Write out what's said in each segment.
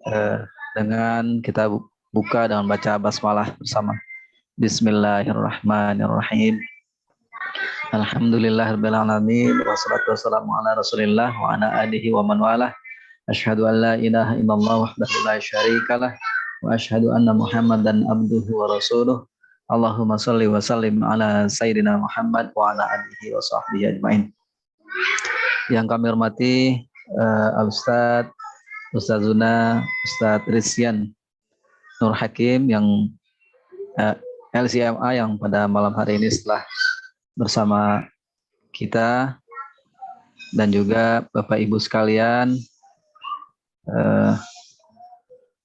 eh, dengan kita buka dengan baca basmalah bersama. Bismillahirrahmanirrahim. Alhamdulillahirabbil alamin wassalatu wassalamu ala Rasulillah wa ala alihi wa man walah. Asyhadu an la ilaha illallah wahdahu la syarikalah wa asyhadu anna Muhammadan abduhu wa rasuluh. Allahumma shalli wa sallim ala sayyidina Muhammad wa ala alihi wa sahbihi ajmain. Yang kami hormati Al-Ustaz Ustazuna Ustaz Rizyan Nur Hakim yang LCMA yang pada malam hari ini setelah bersama kita, dan juga Bapak Ibu sekalian,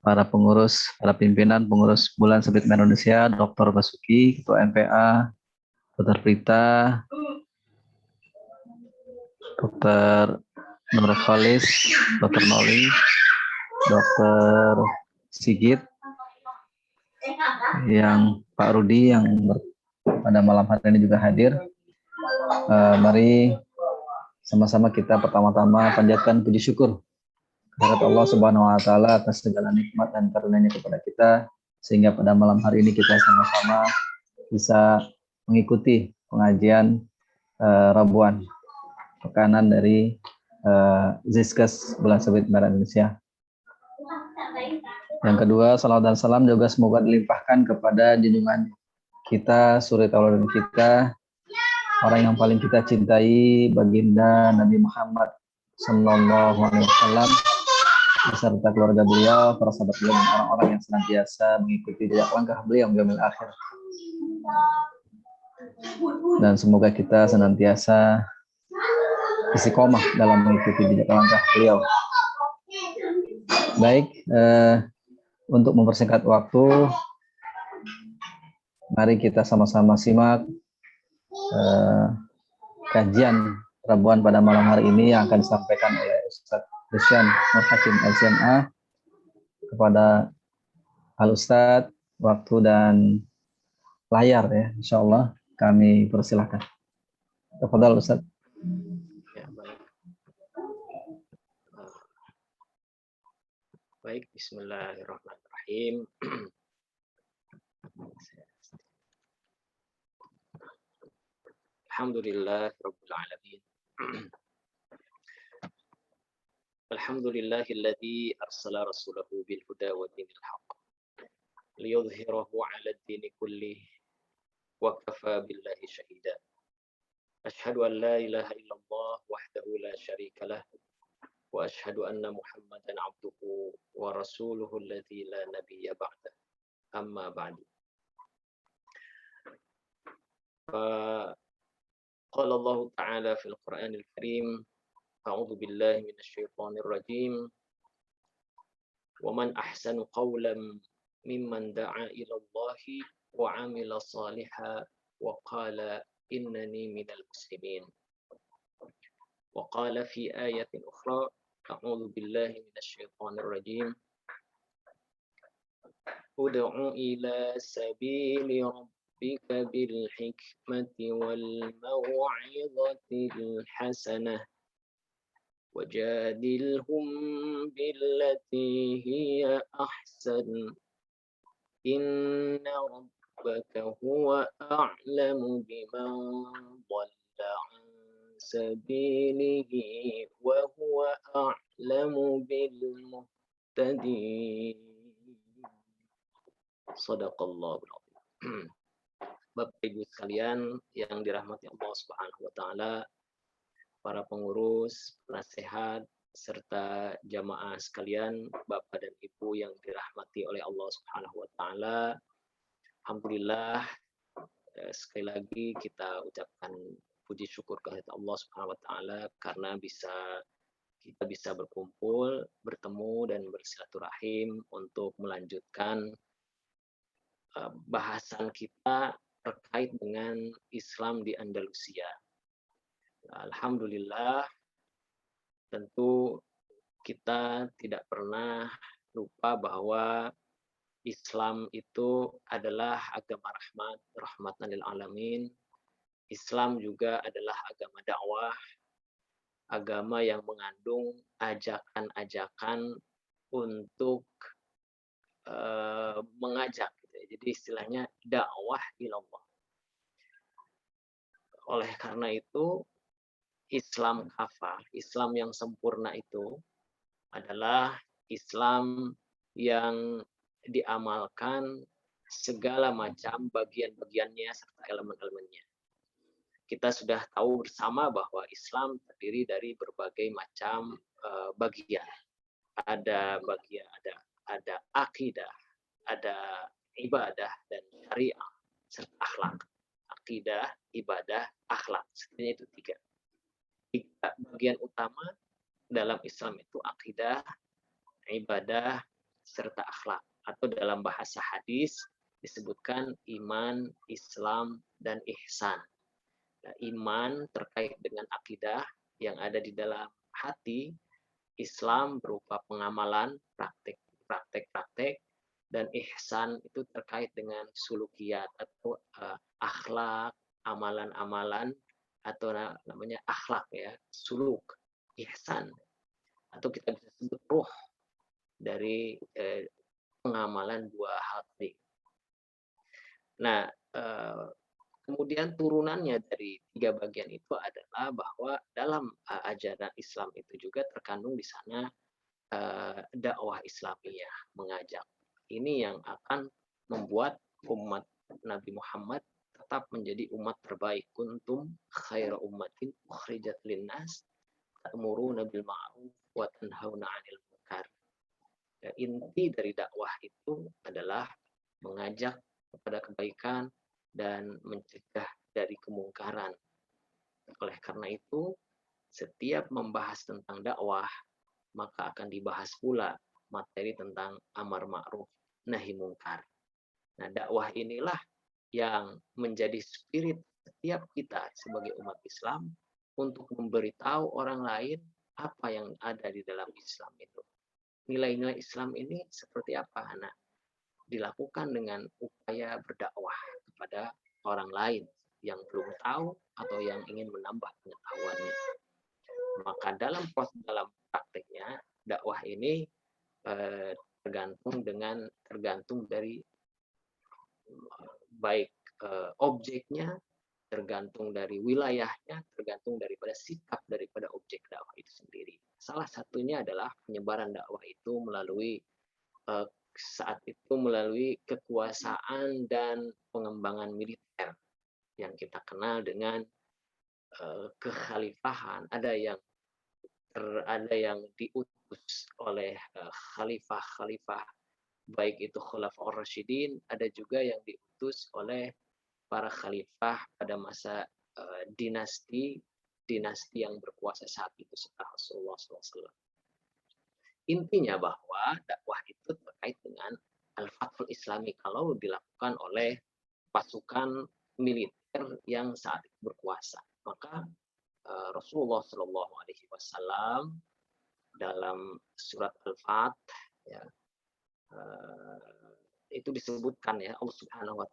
para pengurus, para pimpinan pengurus Bulan Sabit Merah Indonesia, Dr. Basuki, Ketua MPA, Dr. Prita, Dr. Nurkhalis, Dr. Noli, Dr. Sigit, yang Pak Rudi yang pada malam hari ini juga hadir. Mari sama-sama kita pertama-tama panjatkan puji syukur kepada Allah Subhanahu wa taala atas segala nikmat dan karunia-Nya kepada kita, sehingga pada malam hari ini kita sama-sama bisa mengikuti pengajian Rabuan pekanan dari Zizkes Bulan Sabit Merah Indonesia. Yang kedua, salawat dan salam juga semoga dilimpahkan kepada junjungan kita, suri tauladan kita, orang yang paling kita cintai, baginda Nabi Muhammad Sallallahu Alaihi Wasallam, beserta keluarga beliau, para sahabat beliau, dan orang-orang yang senantiasa mengikuti jejak langkah beliau hingga akhir. Dan semoga kita senantiasa istiqomah dalam mengikuti jejak langkah beliau. Baik, untuk mempersingkat waktu, mari kita sama-sama simak kajian Rabuan pada malam hari ini yang akan disampaikan oleh Ustaz Rizyan Nur Hakim LCMA. Kepada Al-Ustaz, waktu dan layar ya, insya Allah kami persilahkan. Kepada Al-Ustaz. Ya, baik. Baik, bismillahirrahmanirrahim. Alhamdulillah rabbil alamin. Alhamdulillahilladzi arsala rasulahu bil huda wa dinil haqq liyudhhirahu 'ala ad-dini kullih wa kafa billahi shahida. Asyhadu an la ilaha illallah wahdahu la syarika lah wa asyhadu anna Muhammadan 'abduhu wa rasuluhu alladzi la nabiyya ba'da. Amma ba'du. قال الله تعالى في القرآن الكريم أعوذ بالله من الشيطان الرجيم ومن أحسن قولا ممن دعا إلى الله وعمل صالحا وقال إنني من المسلمين وقال في آية أخرى أعوذ بالله من الشيطان الرجيم ادع إلى سبيل ربك بالحكمة والموعظة الحسنة وجادلهم بالتي هي أحسن إن ربك هو أعلم بمن ضل عن سبيله وهو أعلم بالمهتدين صدق الله العظيم. Bapak Ibu sekalian yang dirahmati Allah Subhanahu wa taala, para pengurus, penasehat, serta jamaah sekalian, Bapak dan Ibu yang dirahmati oleh Allah Subhanahu wa taala. Alhamdulillah, sekali lagi kita ucapkan puji syukur kehadirat Allah Subhanahu wa taala karena kita bisa berkumpul, bertemu dan bersilaturahim untuk melanjutkan bahasan kita terkait dengan Islam di Andalusia. Alhamdulillah, tentu kita tidak pernah lupa bahwa Islam itu adalah agama rahmat, rahmatan lil alamin. Islam juga adalah agama dakwah, agama yang mengandung ajakan-ajakan untuk mengajak gitu ya. Jadi istilahnya dakwah ilallah. Oleh karena itu Islam kafah, Islam yang sempurna itu adalah Islam yang diamalkan segala macam bagian-bagiannya serta elemen-elemennya. Kita sudah tahu bersama bahwa Islam terdiri dari berbagai macam bagian. Ada bagian ada akidah, ada ibadah dan syariah serta akhlak. Akidah, ibadah, akhlak. Sebenarnya itu tiga bagian utama dalam Islam itu akidah, ibadah, serta akhlak. Atau dalam bahasa hadis disebutkan iman, Islam, dan ihsan. Nah, iman terkait dengan akidah yang ada di dalam hati, Islam berupa pengamalan, praktek-praktek, dan ihsan itu terkait dengan sulukiyat atau akhlak, amalan-amalan, atau namanya akhlak ya, suluk, ihsan, atau kita bisa sebut ruh dari pengamalan dua hal tadi. Nah, kemudian turunannya dari tiga bagian itu adalah bahwa dalam ajaran Islam itu juga terkandung di sana dakwah Islamiyah, mengajak. Ini yang akan membuat umat Nabi Muhammad tetap menjadi umat terbaik. Kuntum khaira ummatin ukhrijat linnas ta'muruna bil ma'ruf wa tanhauna 'anil munkar. Ya, inti dari dakwah itu adalah mengajak kepada kebaikan dan mencegah dari kemungkaran. Oleh karena itu, setiap membahas tentang dakwah, maka akan dibahas pula materi tentang amar ma'ruf nahi mungkar. Nah, dakwah inilah yang menjadi spirit setiap kita sebagai umat Islam untuk memberitahu orang lain apa yang ada di dalam Islam itu. Nilai-nilai Islam ini seperti apa? Nah, dilakukan dengan upaya berdakwah kepada orang lain yang belum tahu atau yang ingin menambah pengetahuannya. Maka dalam prakteknya dakwah ini tergantung dari baik objeknya, tergantung dari wilayahnya, tergantung daripada sikap daripada objek dakwah itu sendiri. Salah satunya adalah penyebaran dakwah itu melalui saat itu melalui kekuasaan dan pengembangan militer yang kita kenal dengan kekhalifahan. Ada yang diutus oleh khalifah-khalifah, baik itu Khulafaur Rasyidin, ada juga yang diutus oleh para khalifah pada masa dinasti yang berkuasa saat itu setelah Rasulullah SAW. Intinya bahwa dakwah itu terkait dengan al-fathul islami kalau dilakukan oleh pasukan militer yang saat itu berkuasa. Maka Rasulullah SAW dalam surat Al-Fat ya, itu disebutkan ya, Allah Subhanahu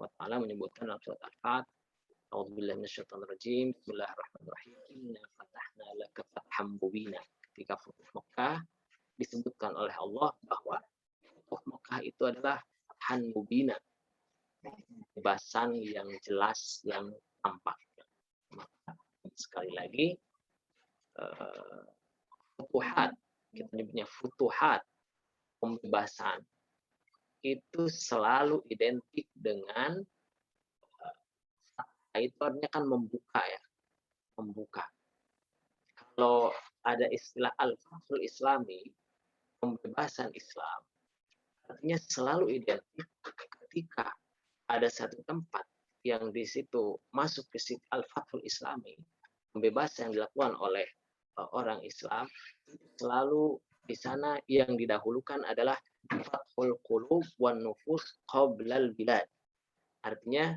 wa taala menyebutkan dalam surat Al-Fat, A'udzubillahi minasyaitonir rajim, Bismillahirrahmanirrahim, inna fatahna laka fatham mubina. Ketika Futuh Mekah disebutkan oleh Allah bahwa Futuh Mekah itu adalah fathan mubina, kebebasan yang jelas, yang tampak. Maka sekali lagi futuhat, kita nyebutnya futuhat, pembebasan itu selalu identik dengan itu artinya kan membuka ya, membuka. Kalau ada istilah al-fathul islami, pembebasan Islam, artinya selalu identik ketika ada satu tempat yang di situ masuk ke situ al-fathul islami, pembebasan yang dilakukan oleh orang Islam, selalu di sana yang didahulukan adalah fathul qulub wan nufus qablal bilad. Artinya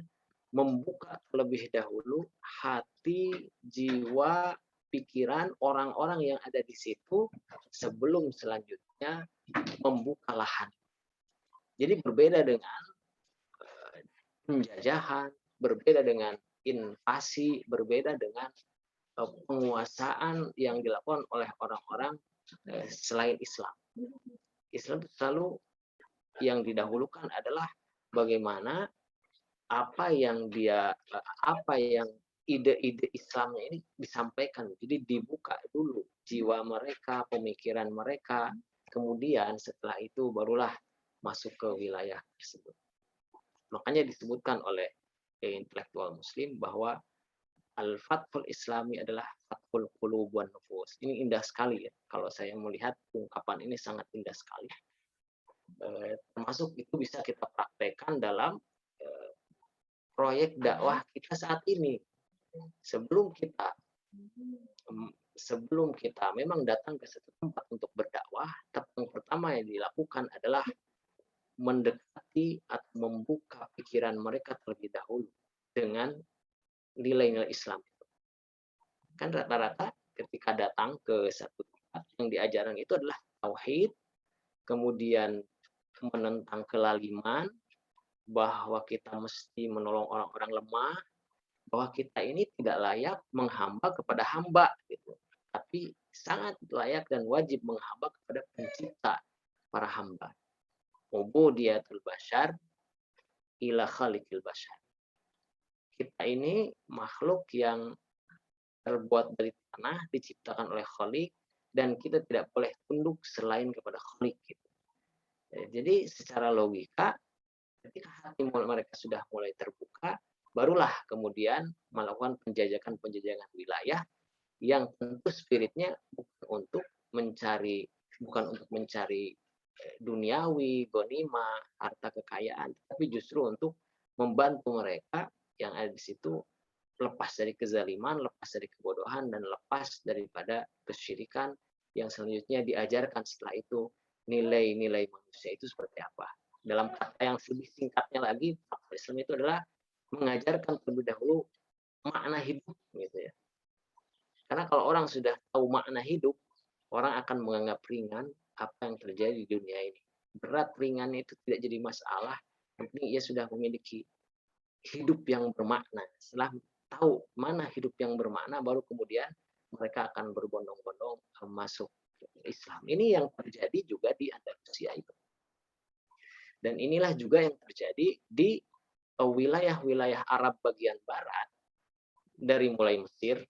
membuka terlebih dahulu hati, jiwa, pikiran orang-orang yang ada di situ sebelum selanjutnya membuka lahan. Jadi berbeda dengan penjajahan, berbeda dengan invasi, berbeda dengan penguasaan yang dilakukan oleh orang-orang selain Islam. Islam itu selalu yang didahulukan adalah bagaimana apa yang ide-ide Islamnya ini disampaikan. Jadi dibuka dulu jiwa mereka, pemikiran mereka, kemudian setelah itu barulah masuk ke wilayah tersebut. Makanya disebutkan oleh intelektual muslim bahwa al-fathul islami adalah fathul qulub wan nufus. Ini indah sekali ya. Kalau saya melihat ungkapan ini sangat indah sekali. Termasuk itu bisa kita praktekkan dalam proyek dakwah kita saat ini. Sebelum kita memang datang ke satu tempat untuk berdakwah, yang pertama yang dilakukan adalah mendekati atau membuka pikiran mereka terlebih dahulu dengan nilai-nilai Islam. Kan rata-rata ketika datang ke satu tempat yang diajarkan itu adalah tauhid, kemudian menentang kelaliman, bahwa kita mesti menolong orang-orang lemah, bahwa kita ini tidak layak menghamba kepada hamba, gitu. Tapi sangat layak dan wajib menghamba kepada pencipta para hamba. Ubudiyatul bashar ila khaliqil bashar. Kita ini makhluk yang terbuat dari tanah, diciptakan oleh Khalik, dan kita tidak boleh tunduk selain kepada Khalik. Gitu. Jadi secara logika, ketika hati mereka sudah mulai terbuka, barulah kemudian melakukan penjajakan wilayah yang tentu spiritnya bukan untuk mencari duniawi, gonima, harta kekayaan, tapi justru untuk membantu mereka yang ada di situ lepas dari kezaliman, lepas dari kebodohan, dan lepas daripada kesyirikan yang selanjutnya diajarkan setelah itu nilai-nilai manusia itu seperti apa. Dalam kata yang lebih singkatnya lagi, Islam itu adalah mengajarkan terlebih dahulu makna hidup, gitu ya. Karena kalau orang sudah tahu makna hidup, orang akan menganggap ringan apa yang terjadi di dunia ini. Berat ringannya itu tidak jadi masalah, yang penting ia sudah memiliki hidup yang bermakna. Setelah tahu mana hidup yang bermakna, baru kemudian mereka akan berbondong-bondong masuk Islam. Ini yang terjadi juga di Andalusia itu. Dan inilah juga yang terjadi di wilayah-wilayah Arab bagian barat, dari mulai Mesir,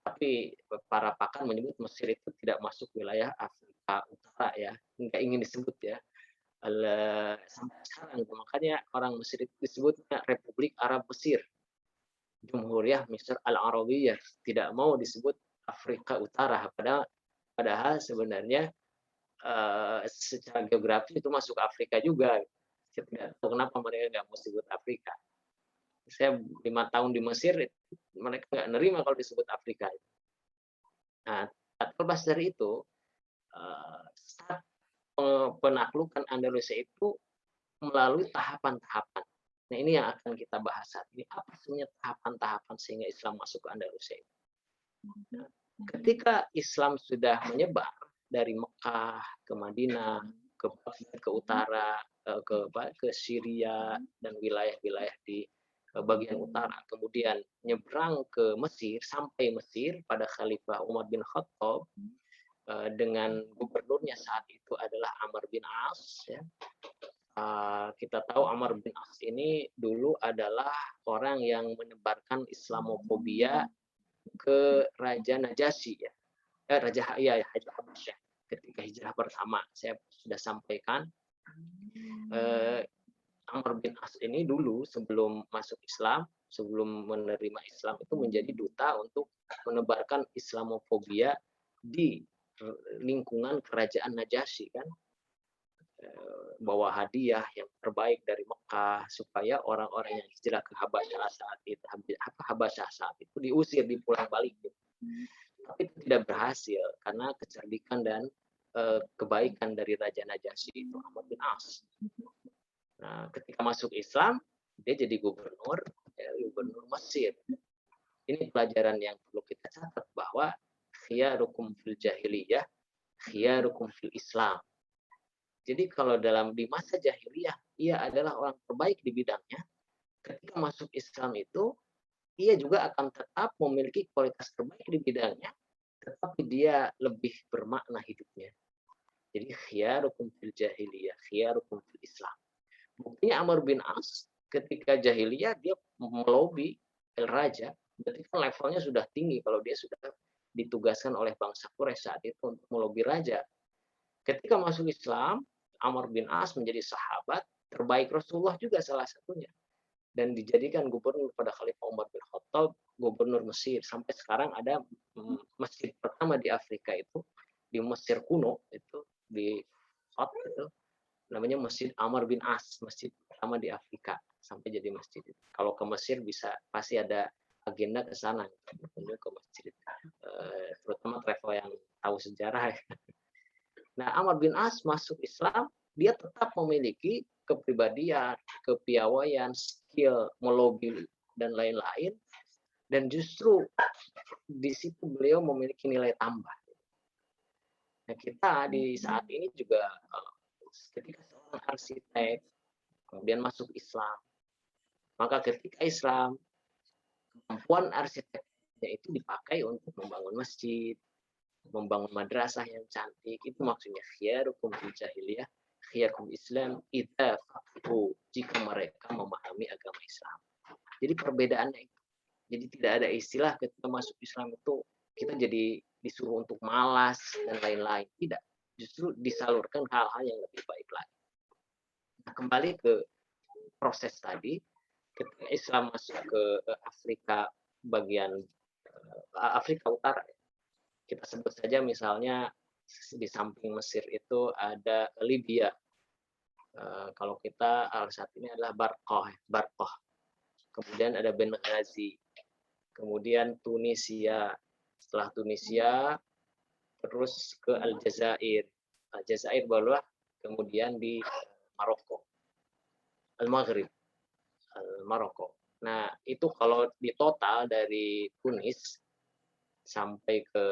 tapi para pakar menyebut Mesir itu tidak masuk wilayah Afrika Utara ya, nggak ingin disebut ya. Sampai sekarang, makanya orang Mesir itu disebutnya Republik Arab Mesir, Jumhuriyah Misr Al-Arabiyah, tidak mau disebut Afrika Utara, padahal sebenarnya secara geografis itu masuk Afrika juga. Saya tidak tahu kenapa mereka nggak mau disebut Afrika. Saya 5 tahun di Mesir, mereka nggak nerima kalau disebut Afrika. Nah, terlepas dari itu, saat penaklukan Andalusia itu melalui tahapan-tahapan. Nah, ini yang akan kita bahas saat ini. Apa sebenarnya tahapan-tahapan sehingga Islam masuk ke Andalusia itu? Nah, ketika Islam sudah menyebar dari Mekah ke Madinah, ke utara, ke Syria dan wilayah-wilayah di bagian utara, kemudian nyebrang ke Mesir, sampai Mesir pada Khalifah Umar bin Khattab dengan gubernurnya saat itu adalah Amr bin As. Ya. Kita tahu Amr bin As ini dulu adalah orang yang menebarkan Islamofobia ke Raja Najasyi, ya. Raja Habasyah ketika hijrah pertama. Saya sudah sampaikan. Amr bin As ini dulu sebelum masuk Islam, sebelum menerima Islam itu menjadi duta untuk menebarkan Islamofobia di lingkungan kerajaan Najasyi, kan, bawa hadiah yang terbaik dari Mekah supaya orang-orang yang hijrah ke Habasyah saat itu diusir, dipulang balik. Tapi itu tidak berhasil karena kecerdikan dan kebaikan dari Raja Najasyi itu, Amr bin As. Nah, ketika masuk Islam, dia jadi gubernur Mesir. Ini pelajaran yang perlu kita catat, bahwa khiyarukum fil jahiliyah, khiyarukum fil Islam. Jadi kalau di masa jahiliyah, ia adalah orang terbaik di bidangnya. Ketika masuk Islam itu, ia juga akan tetap memiliki kualitas terbaik di bidangnya. tetapi dia lebih bermakna hidupnya. Jadi khiyarukum fil jahiliyah, khiyarukum fil Islam. Buktinya Amr bin As ketika jahiliyah dia melobi raja, berarti kan levelnya sudah tinggi kalau dia sudah ditugaskan oleh bangsa Quraisy saat itu untuk melobi raja. Ketika masuk Islam, Amr bin As menjadi sahabat terbaik Rasulullah juga salah satunya. Dan dijadikan gubernur pada Khalifah Umar bin Khattab, gubernur Mesir. Sampai sekarang ada masjid pertama di Afrika itu, di Mesir kuno, itu di Fat itu, namanya Masjid Amr bin As, masjid pertama di Afrika sampai jadi masjid. Kalau ke Mesir bisa pasti ada agenda ke sana, berkunjung ke masjid, terutama travel yang tahu sejarah. Nah, Amr bin As masuk Islam, dia tetap memiliki kepribadian, kepiawaian, skill, melobi, dan lain-lain. Dan justru di situ beliau memiliki nilai tambah. Nah, kita di saat ini juga ketika seorang arsitek kemudian masuk Islam, maka ketika Islam, kemampuan arsiteknya itu dipakai untuk membangun masjid, membangun madrasah yang cantik. Itu maksudnya khiyarukum fil jahiliyah, khiyarukum Islam idza faqahu, jika mereka memahami agama Islam. Jadi perbedaannya itu. Jadi tidak ada istilah ketika masuk Islam itu kita jadi disuruh untuk malas dan lain-lain. Tidak. Justru disalurkan hal-hal yang lebih baik lagi. Nah, kembali ke proses tadi, ketika Islam masuk ke Afrika bagian Afrika Utara, kita sebut saja misalnya di samping Mesir itu ada Libya. Kalau kita saat ini adalah Barqah. Kemudian ada Benghazi. Kemudian Tunisia. Setelah Tunisia terus ke Aljazair. Aljazair barulah kemudian di Maroko. Al-Maghrib. Maroko. Nah, itu kalau di total dari Tunis sampai ke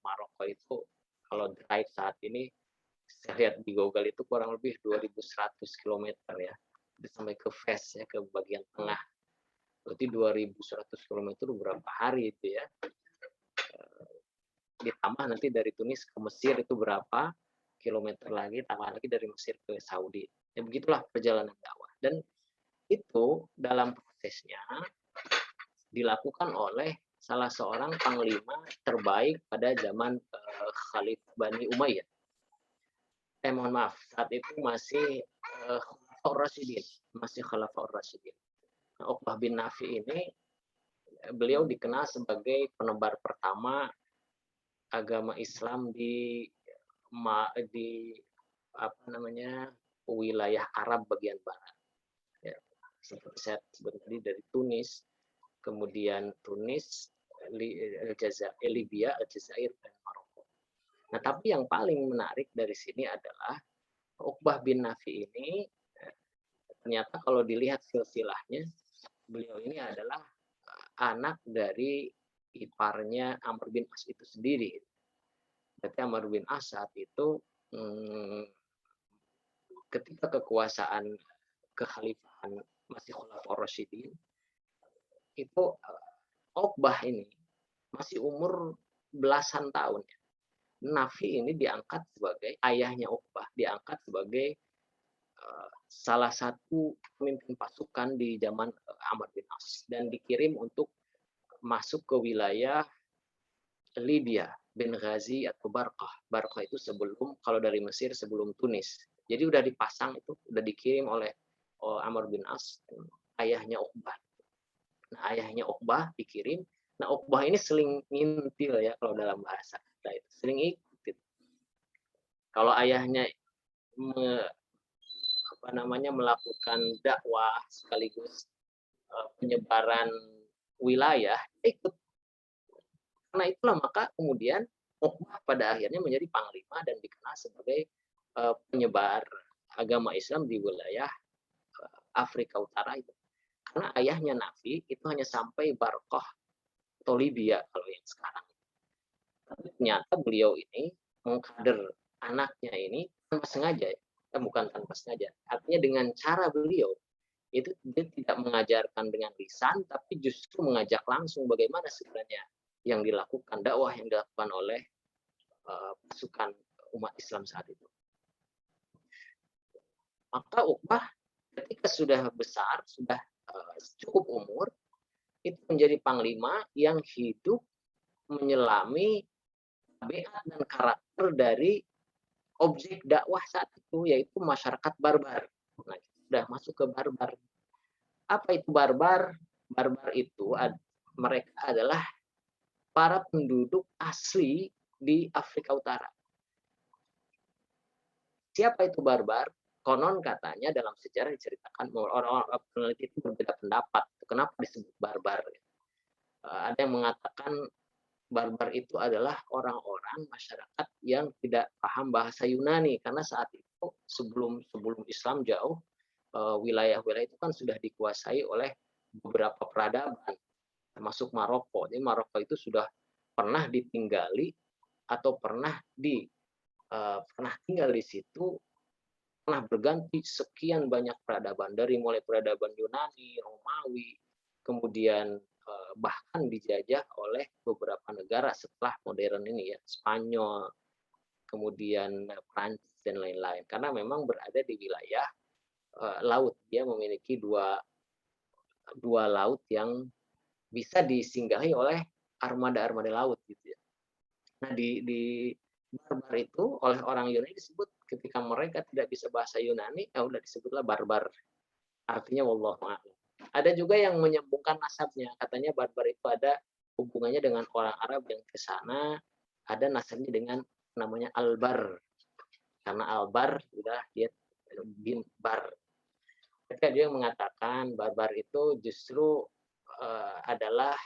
Maroko itu kalau drive saat ini saya lihat di Google itu kurang lebih 2100 km ya. Sampai ke Fes ya, ke bagian tengah. Berarti 2100 km berapa hari itu ya. Ditambah nanti dari Tunis ke Mesir itu berapa kilometer lagi, tambah lagi dari Mesir ke Saudi. Ya begitulah perjalanan dakwah. Dan itu dalam prosesnya dilakukan oleh salah seorang panglima terbaik pada zaman Khalifah Bani Umayyah. Mohon maaf, saat itu masih Khulafaur Rasyidin, masih Khulafaur Rasyidin. Nah, Uqbah bin Nafi ini beliau dikenal sebagai penebar pertama agama Islam di apa namanya wilayah Arab bagian barat. Ya, seperti saya sebut tadi dari Tunis, kemudian Tunis, Libya, Aljazair, dan Maroko. Nah, tapi yang paling menarik dari sini adalah Uqbah bin Nafi ini ternyata kalau dilihat silsilahnya, beliau ini adalah anak dari iparnya Amr bin As itu sendiri. Berarti Amr bin As saat itu ketika kekuasaan kekhalifahan masih Khulafaur Rasyidin, itu Uqbah ini masih umur belasan tahun. Nafi ini diangkat sebagai ayahnya Uqbah, diangkat sebagai salah satu pemimpin pasukan di zaman Amr bin As dan dikirim untuk masuk ke wilayah Libya, Benghazi atau Barqah. Barqah itu sebelum, kalau dari Mesir sebelum Tunis. Jadi udah dipasang itu, udah dikirim oleh Amr bin As, ayahnya Uqbah. Nah, ayahnya Uqbah dikirim. Nah, Uqbah ini seling ngintil ya kalau dalam bahasa kita itu, seling ikut. Kalau ayahnya melakukan dakwah sekaligus penyebaran wilayah, ikut. Karena itulah maka kemudian Uqbah pada akhirnya menjadi panglima dan dikenal sebagai penyebar agama Islam di wilayah Afrika Utara itu. Karena ayahnya Nafi itu hanya sampai Barqah atau Libya kalau yang sekarang. Tapi ternyata beliau ini mengkader anaknya ini tanpa sengaja, bukan tanpa sengaja. Artinya dengan cara beliau itu dia tidak mengajarkan dengan lisan, tapi justru mengajak langsung bagaimana sebenarnya yang dilakukan, dakwah yang dilakukan oleh pasukan umat Islam saat itu. Maka Uqbah ketika sudah besar, sudah cukup umur, itu menjadi panglima yang hidup menyelami tabiat dan karakter dari objek dakwah saat itu, yaitu masyarakat barbar. Nah, sudah masuk ke barbar. Apa itu barbar? Barbar itu mereka adalah para penduduk asli di Afrika Utara. Siapa itu barbar? Konon katanya dalam sejarah diceritakan orang-orang peneliti itu berbeda pendapat. Kenapa disebut barbar? Ada yang mengatakan barbar itu adalah orang-orang masyarakat yang tidak paham bahasa Yunani, karena saat itu sebelum Islam jauh, wilayah-wilayah itu kan sudah dikuasai oleh beberapa peradaban, termasuk Maroko. Jadi Maroko itu sudah pernah ditinggali atau pernah tinggal di situ, pernah berganti sekian banyak peradaban, dari mulai peradaban Yunani, Romawi, kemudian bahkan dijajah oleh beberapa negara setelah modern ini ya, Spanyol, kemudian Prancis dan lain-lain, karena memang berada di wilayah laut. Dia memiliki dua laut yang bisa disinggahi oleh armada-armada laut gitu ya. Nah, di barbar itu oleh orang Yunani disebut, ketika mereka tidak bisa bahasa Yunani, ya udah disebutlah barbar. Artinya wallahu a'lam. Ada juga yang menyambungkan nasabnya, katanya barbar itu ada hubungannya dengan orang Arab yang ke sana, ada nasabnya dengan namanya Albar. Karena Albar sudah dia bin bar. Ketika dia mengatakan barbar itu justru adalah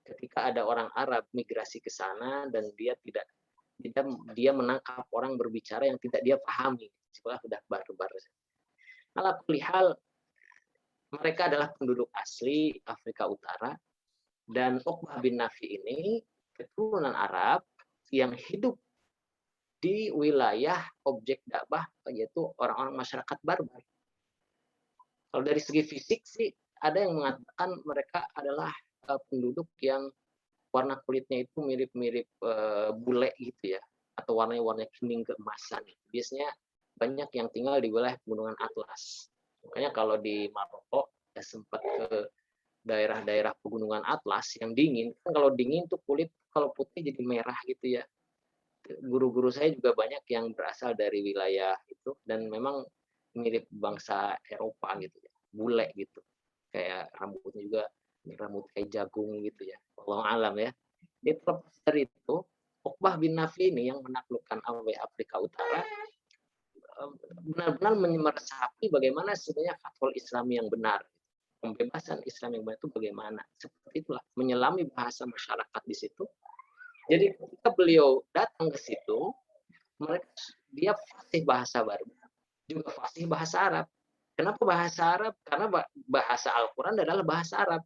ketika ada orang Arab migrasi ke sana dan dia menangkap orang berbicara yang tidak dia pahami, sudah barbar. Ala kulli hal, mereka adalah penduduk asli Afrika Utara, dan Uqbah bin Nafi ini keturunan Arab yang hidup di wilayah objek dakwah, yaitu orang-orang masyarakat barbar. Kalau dari segi fisik sih, ada yang mengatakan mereka adalah penduduk yang warna kulitnya itu mirip-mirip bule gitu ya, atau warna kuning keemasan. Biasanya banyak yang tinggal di wilayah Pegunungan Atlas. Makanya kalau di Maroko ya sempat ke daerah-daerah Pegunungan Atlas yang dingin, kan kalau dingin tuh kulit kalau putih jadi merah gitu ya. Guru-guru saya juga banyak yang berasal dari wilayah itu dan memang mirip bangsa Eropa gitu ya, bule gitu, kayak rambutnya juga rambut kayak jagung gitu ya. Wallahu alam ya. Di terlepas dari itu, Uqbah bin Nafi ini yang menaklukkan Afrika Utara benar-benar meresapi bagaimana sebenarnya fatwa Islam yang benar, pembebasan Islam yang benar itu bagaimana. Seperti itulah, menyelami bahasa masyarakat di situ. Jadi ketika beliau datang ke situ, dia fasih bahasa barbar, juga fasih bahasa Arab. Kenapa bahasa Arab? Karena bahasa Al-Quran adalah bahasa Arab.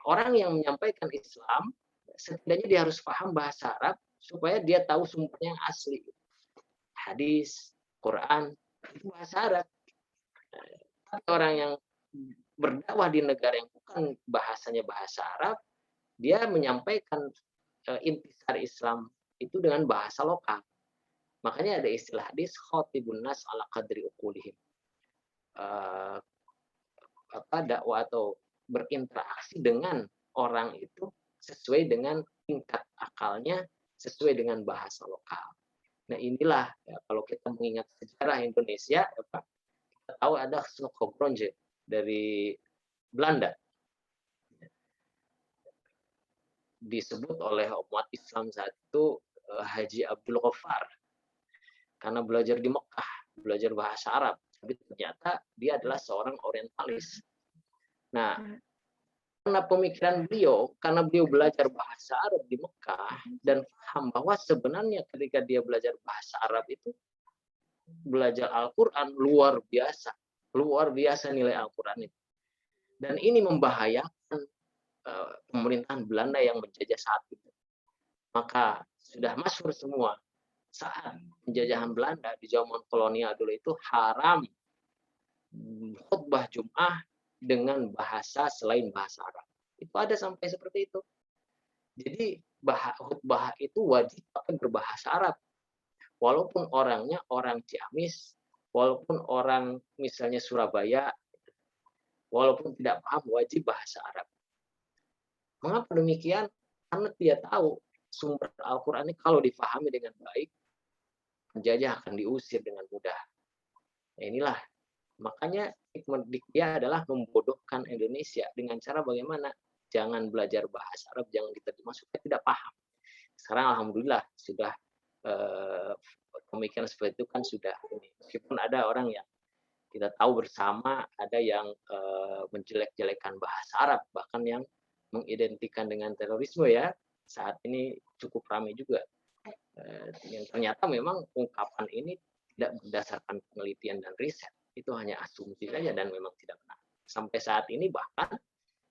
Orang yang menyampaikan Islam, setidaknya dia harus paham bahasa Arab supaya dia tahu sumbernya yang asli. Hadis, Quran, itu bahasa Arab. Orang yang berdakwah di negara yang bukan bahasanya bahasa Arab, dia menyampaikan intisar Islam itu dengan bahasa lokal. Makanya ada istilah hadis khatibun nas ala qadri uqulihim. Dakwah atau berinteraksi dengan orang itu sesuai dengan tingkat akalnya, sesuai dengan bahasa lokal. Nah inilah ya, kalau kita mengingat sejarah Indonesia, kita tahu ada Slokobronje dari Belanda, disebut oleh umat Islam saat itu Haji Abdul Ghaffar, karena belajar di Mekah, belajar bahasa Arab, tapi ternyata dia adalah seorang orientalis. Nah, karena pemikiran beliau, karena beliau belajar bahasa Arab di Mekah dan paham bahwa sebenarnya ketika dia belajar bahasa Arab itu belajar Al-Quran luar biasa nilai Al-Quran itu. Dan ini membahayakan pemerintahan Belanda yang menjajah saat itu. Maka sudah masyhur semua, saat penjajahan Belanda di zaman kolonial dulu itu haram khutbah Jum'ah dengan bahasa selain bahasa Arab. Itu ada sampai seperti itu. Jadi khutbah itu wajib pakai berbahasa Arab. Walaupun orangnya orang Ciamis, walaupun orang misalnya Surabaya, walaupun tidak paham, wajib bahasa Arab. Mengapa demikian? Karena dia tahu sumber Al-Quran ini kalau difahami dengan baik, penjajah akan diusir dengan mudah. Nah, inilah makanya hikmah dia adalah membodohkan Indonesia dengan cara bagaimana? Jangan belajar bahasa Arab, jangan diterjemah supaya tidak paham. Sekarang alhamdulillah sudah pemikiran seperti itu kan sudah ini. Meskipun ada orang yang kita tahu bersama, ada yang menjelek-jelekan bahasa Arab, bahkan yang mengidentikan dengan terorisme ya. Saat ini cukup ramai juga. Yang ternyata memang ungkapan ini tidak berdasarkan penelitian dan riset. Itu hanya asumsi saja dan memang tidak benar. Sampai saat ini bahkan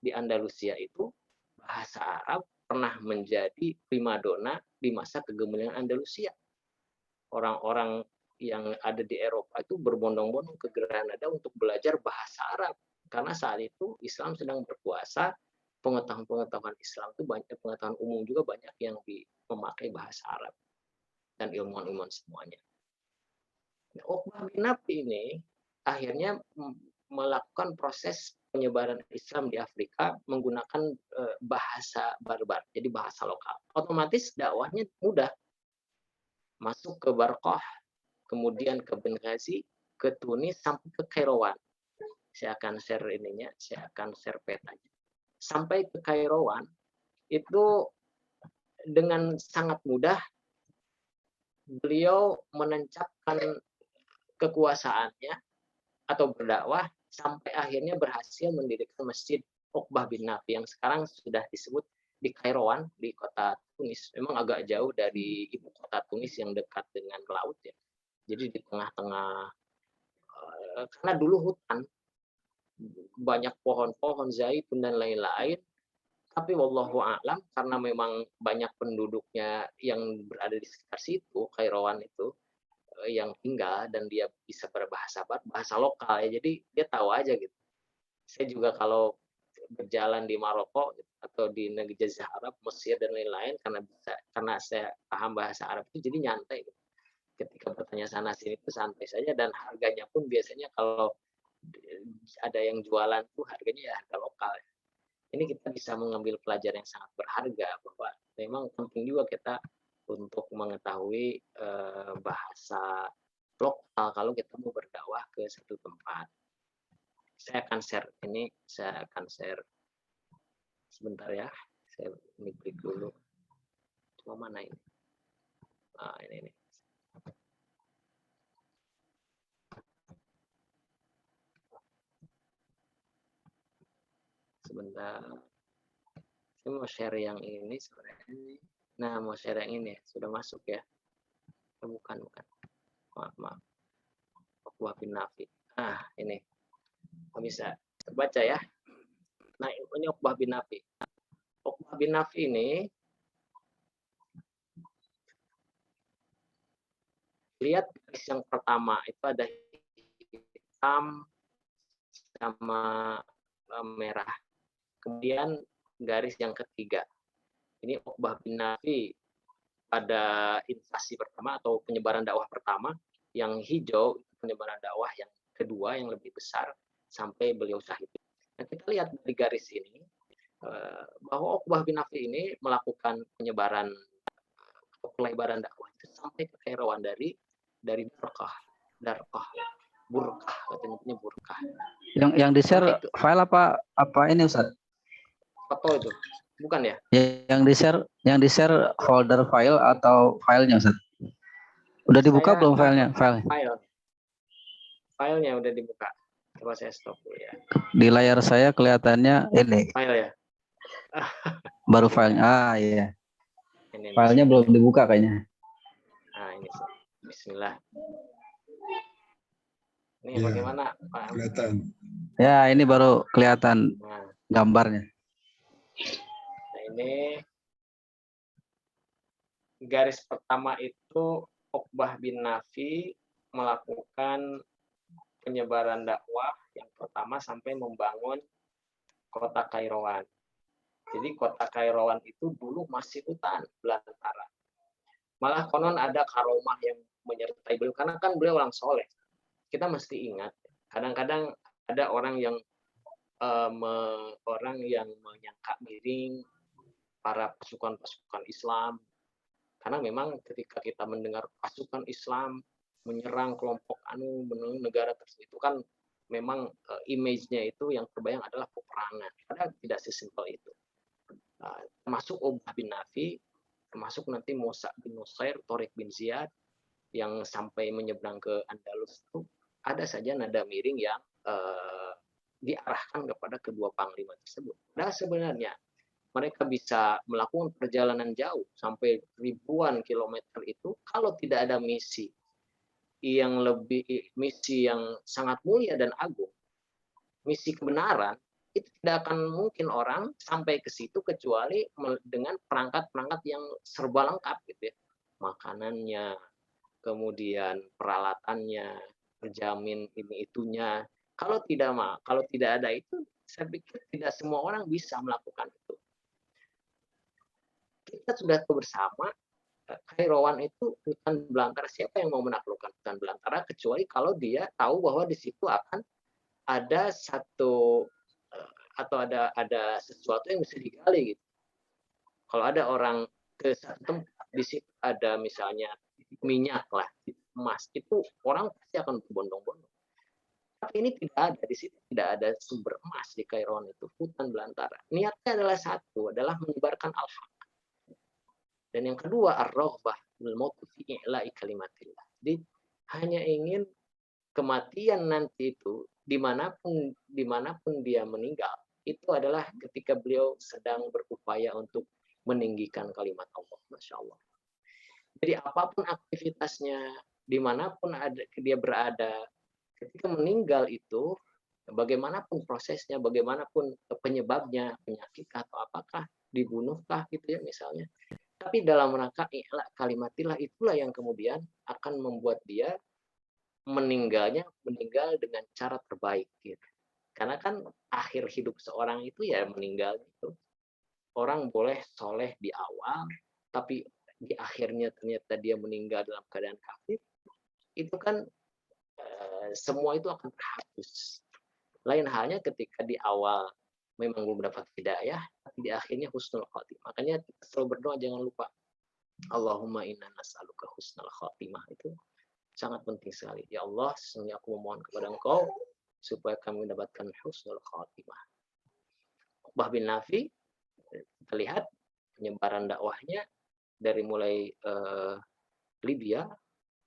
di Andalusia itu bahasa Arab pernah menjadi primadona di masa kegemilangan Andalusia. Orang-orang yang ada di Eropa itu berbondong-bondong ke Granada untuk belajar bahasa Arab. Karena saat itu Islam sedang berkuasa, pengetahuan Islam itu banyak, pengetahuan umum juga banyak yang memakai bahasa Arab dan ilmuwan-ilmuwan semuanya. Uqbah bin Nafi ini akhirnya melakukan proses penyebaran Islam di Afrika menggunakan bahasa barbar, jadi bahasa lokal. Otomatis dakwahnya mudah. Masuk ke Barqah, kemudian ke Benghazi, ke Tunis, sampai ke Kairouan. Saya akan share ininya, saya akan share petanya. Sampai ke Kairouan, itu dengan sangat mudah beliau menancapkan kekuasaannya atau berdakwah sampai akhirnya berhasil mendirikan Masjid Uqbah bin Nafi yang sekarang sudah disebut di Kairouan, di kota Tunis. Memang agak jauh dari ibu kota Tunis yang dekat dengan laut ya. Jadi di tengah-tengah, karena dulu hutan, banyak pohon-pohon zaitun dan lain-lain. Tapi wallahu a'lam, karena memang banyak penduduknya yang berada di sekitar situ, Kairouan itu, yang tinggal dan dia bisa berbahasa bahasa lokal ya, jadi dia tahu aja gitu. Saya juga kalau berjalan di Maroko atau di negeri Jazirah Arab, Mesir dan lain-lain, karena saya paham bahasa Arab itu jadi nyantai gitu. Ketika bertanya sana sini itu santai saja, dan harganya pun biasanya kalau ada yang jualan tuh harganya ya harga lokal. Ini kita bisa mengambil pelajaran yang sangat berharga bahwa memang penting juga kita untuk mengetahui bahasa lokal kalau kita mau berdakwah ke satu tempat. Saya akan share sebentar ya. Saya klik dulu. Cuma mana ini? Ah, ini. Sebentar. Saya mau share yang ini sebenarnya. Nah, mau share yang ini. Sudah masuk ya? Bukan. Maaf. Uqbah bin Nafi. Ah, ini. Bisa terbaca ya. Nah, ini Uqbah bin Nafi. Uqbah bin Nafi ini lihat garis yang pertama itu ada hitam sama merah. Kemudian garis yang ketiga. Ini Uqbah bin Nafi pada invasi pertama atau penyebaran dakwah pertama, yang hijau penyebaran dakwah yang kedua yang lebih besar sampai beliau syahid. Nah, kita lihat dari garis ini bahwa Uqbah bin Nafi ini melakukan penyebaran pelebaran dakwah itu sampai ke Kairouan dari Burkah katanya Burkah. Yang di-share file apa ini Ustaz? Foto itu. Bukan ya? Yang di-share folder file atau filenya Ustaz? Udah dibuka belum filenya? Filenya udah dibuka. Coba saya stop dulu ya. Di layar saya kelihatannya ini. File ya? Baru filenya. Ah iya. Ini filenya belum dibuka kayaknya. Nah ini. Bismillah. Ini ya, bagaimana Pak? Kelihatan. Ya ini baru kelihatan gambarnya. Nah ini garis pertama itu Uqbah bin Nafi melakukan penyebaran dakwah yang pertama sampai membangun kota Kairouan. Jadi kota Kairawan itu dulu masih hutan belantara. Malah konon ada karomah yang menyertai beliau karena kan beliau orang soleh. Kita mesti ingat, kadang-kadang ada orang yang menyangka miring para pasukan-pasukan Islam, karena memang ketika kita mendengar pasukan Islam menyerang kelompok negara tersebut, itu kan memang image-nya itu yang terbayang adalah peperangan. Padahal tidak sesimpel itu. Termasuk Uqbah bin Nafi, termasuk nanti Musa bin Nusair, Tariq bin Ziyad, yang sampai menyeberang ke Andalus itu ada saja nada miring yang diarahkan kepada kedua panglima tersebut. Nah sebenarnya mereka bisa melakukan perjalanan jauh sampai ribuan kilometer itu kalau tidak ada misi yang sangat mulia dan agung, misi kebenaran, itu tidak akan mungkin orang sampai ke situ kecuali dengan perangkat-perangkat yang serba lengkap gitu ya. Makanannya, kemudian peralatannya, terjamin ini itunya. Kalau tidak ada itu, saya pikir tidak semua orang bisa melakukan itu. Kita sudah tahu bersama, Kairawan itu hutan belantara. Siapa yang mau menaklukkan hutan belantara kecuali kalau dia tahu bahwa di situ akan ada satu atau ada sesuatu yang bisa digali gitu. Kalau ada orang ke satu tempat, di situ ada misalnya minyak lah, emas, itu orang pasti akan berbondong-bondong. Tapi ini tidak ada, di situ tidak ada sumber emas di Kairawan itu, hutan belantara. Niatnya adalah satu, adalah menyebarkan al-haq. Dan yang kedua, ar-raghbah bil mauti fi i'la'i kalimatillah. Jadi hanya ingin kematian nanti itu dimanapun dia meninggal, itu adalah ketika beliau sedang berupaya untuk meninggikan kalimat Allah. Masya Allah. Jadi apapun aktivitasnya, dimanapun dia berada, ketika meninggal itu, bagaimanapun prosesnya, bagaimanapun penyebabnya, penyakit atau apakah, dibunuhkah gitu ya misalnya. Tapi dalam rangka i'la kalimatillah itulah yang kemudian akan membuat dia meninggal dengan cara terbaik gitu. Karena kan akhir hidup seorang itu ya meninggal itu. Orang boleh soleh di awal, tapi di akhirnya ternyata dia meninggal dalam keadaan kafir. Itu kan semua itu akan terhapus. Lain halnya ketika di awal memang belum dapat hidayah, tapi di akhirnya husnul khotimah. Makanya kita selalu berdoa jangan lupa. Allahumma inna nas'aluka husnul khotimah. Itu sangat penting sekali. Ya Allah, sesungguhnya aku memohon kepada Engkau supaya kami mendapatkan husnul khotimah. Uqbah bin Nafi, kita lihat penyebaran dakwahnya dari mulai Libya,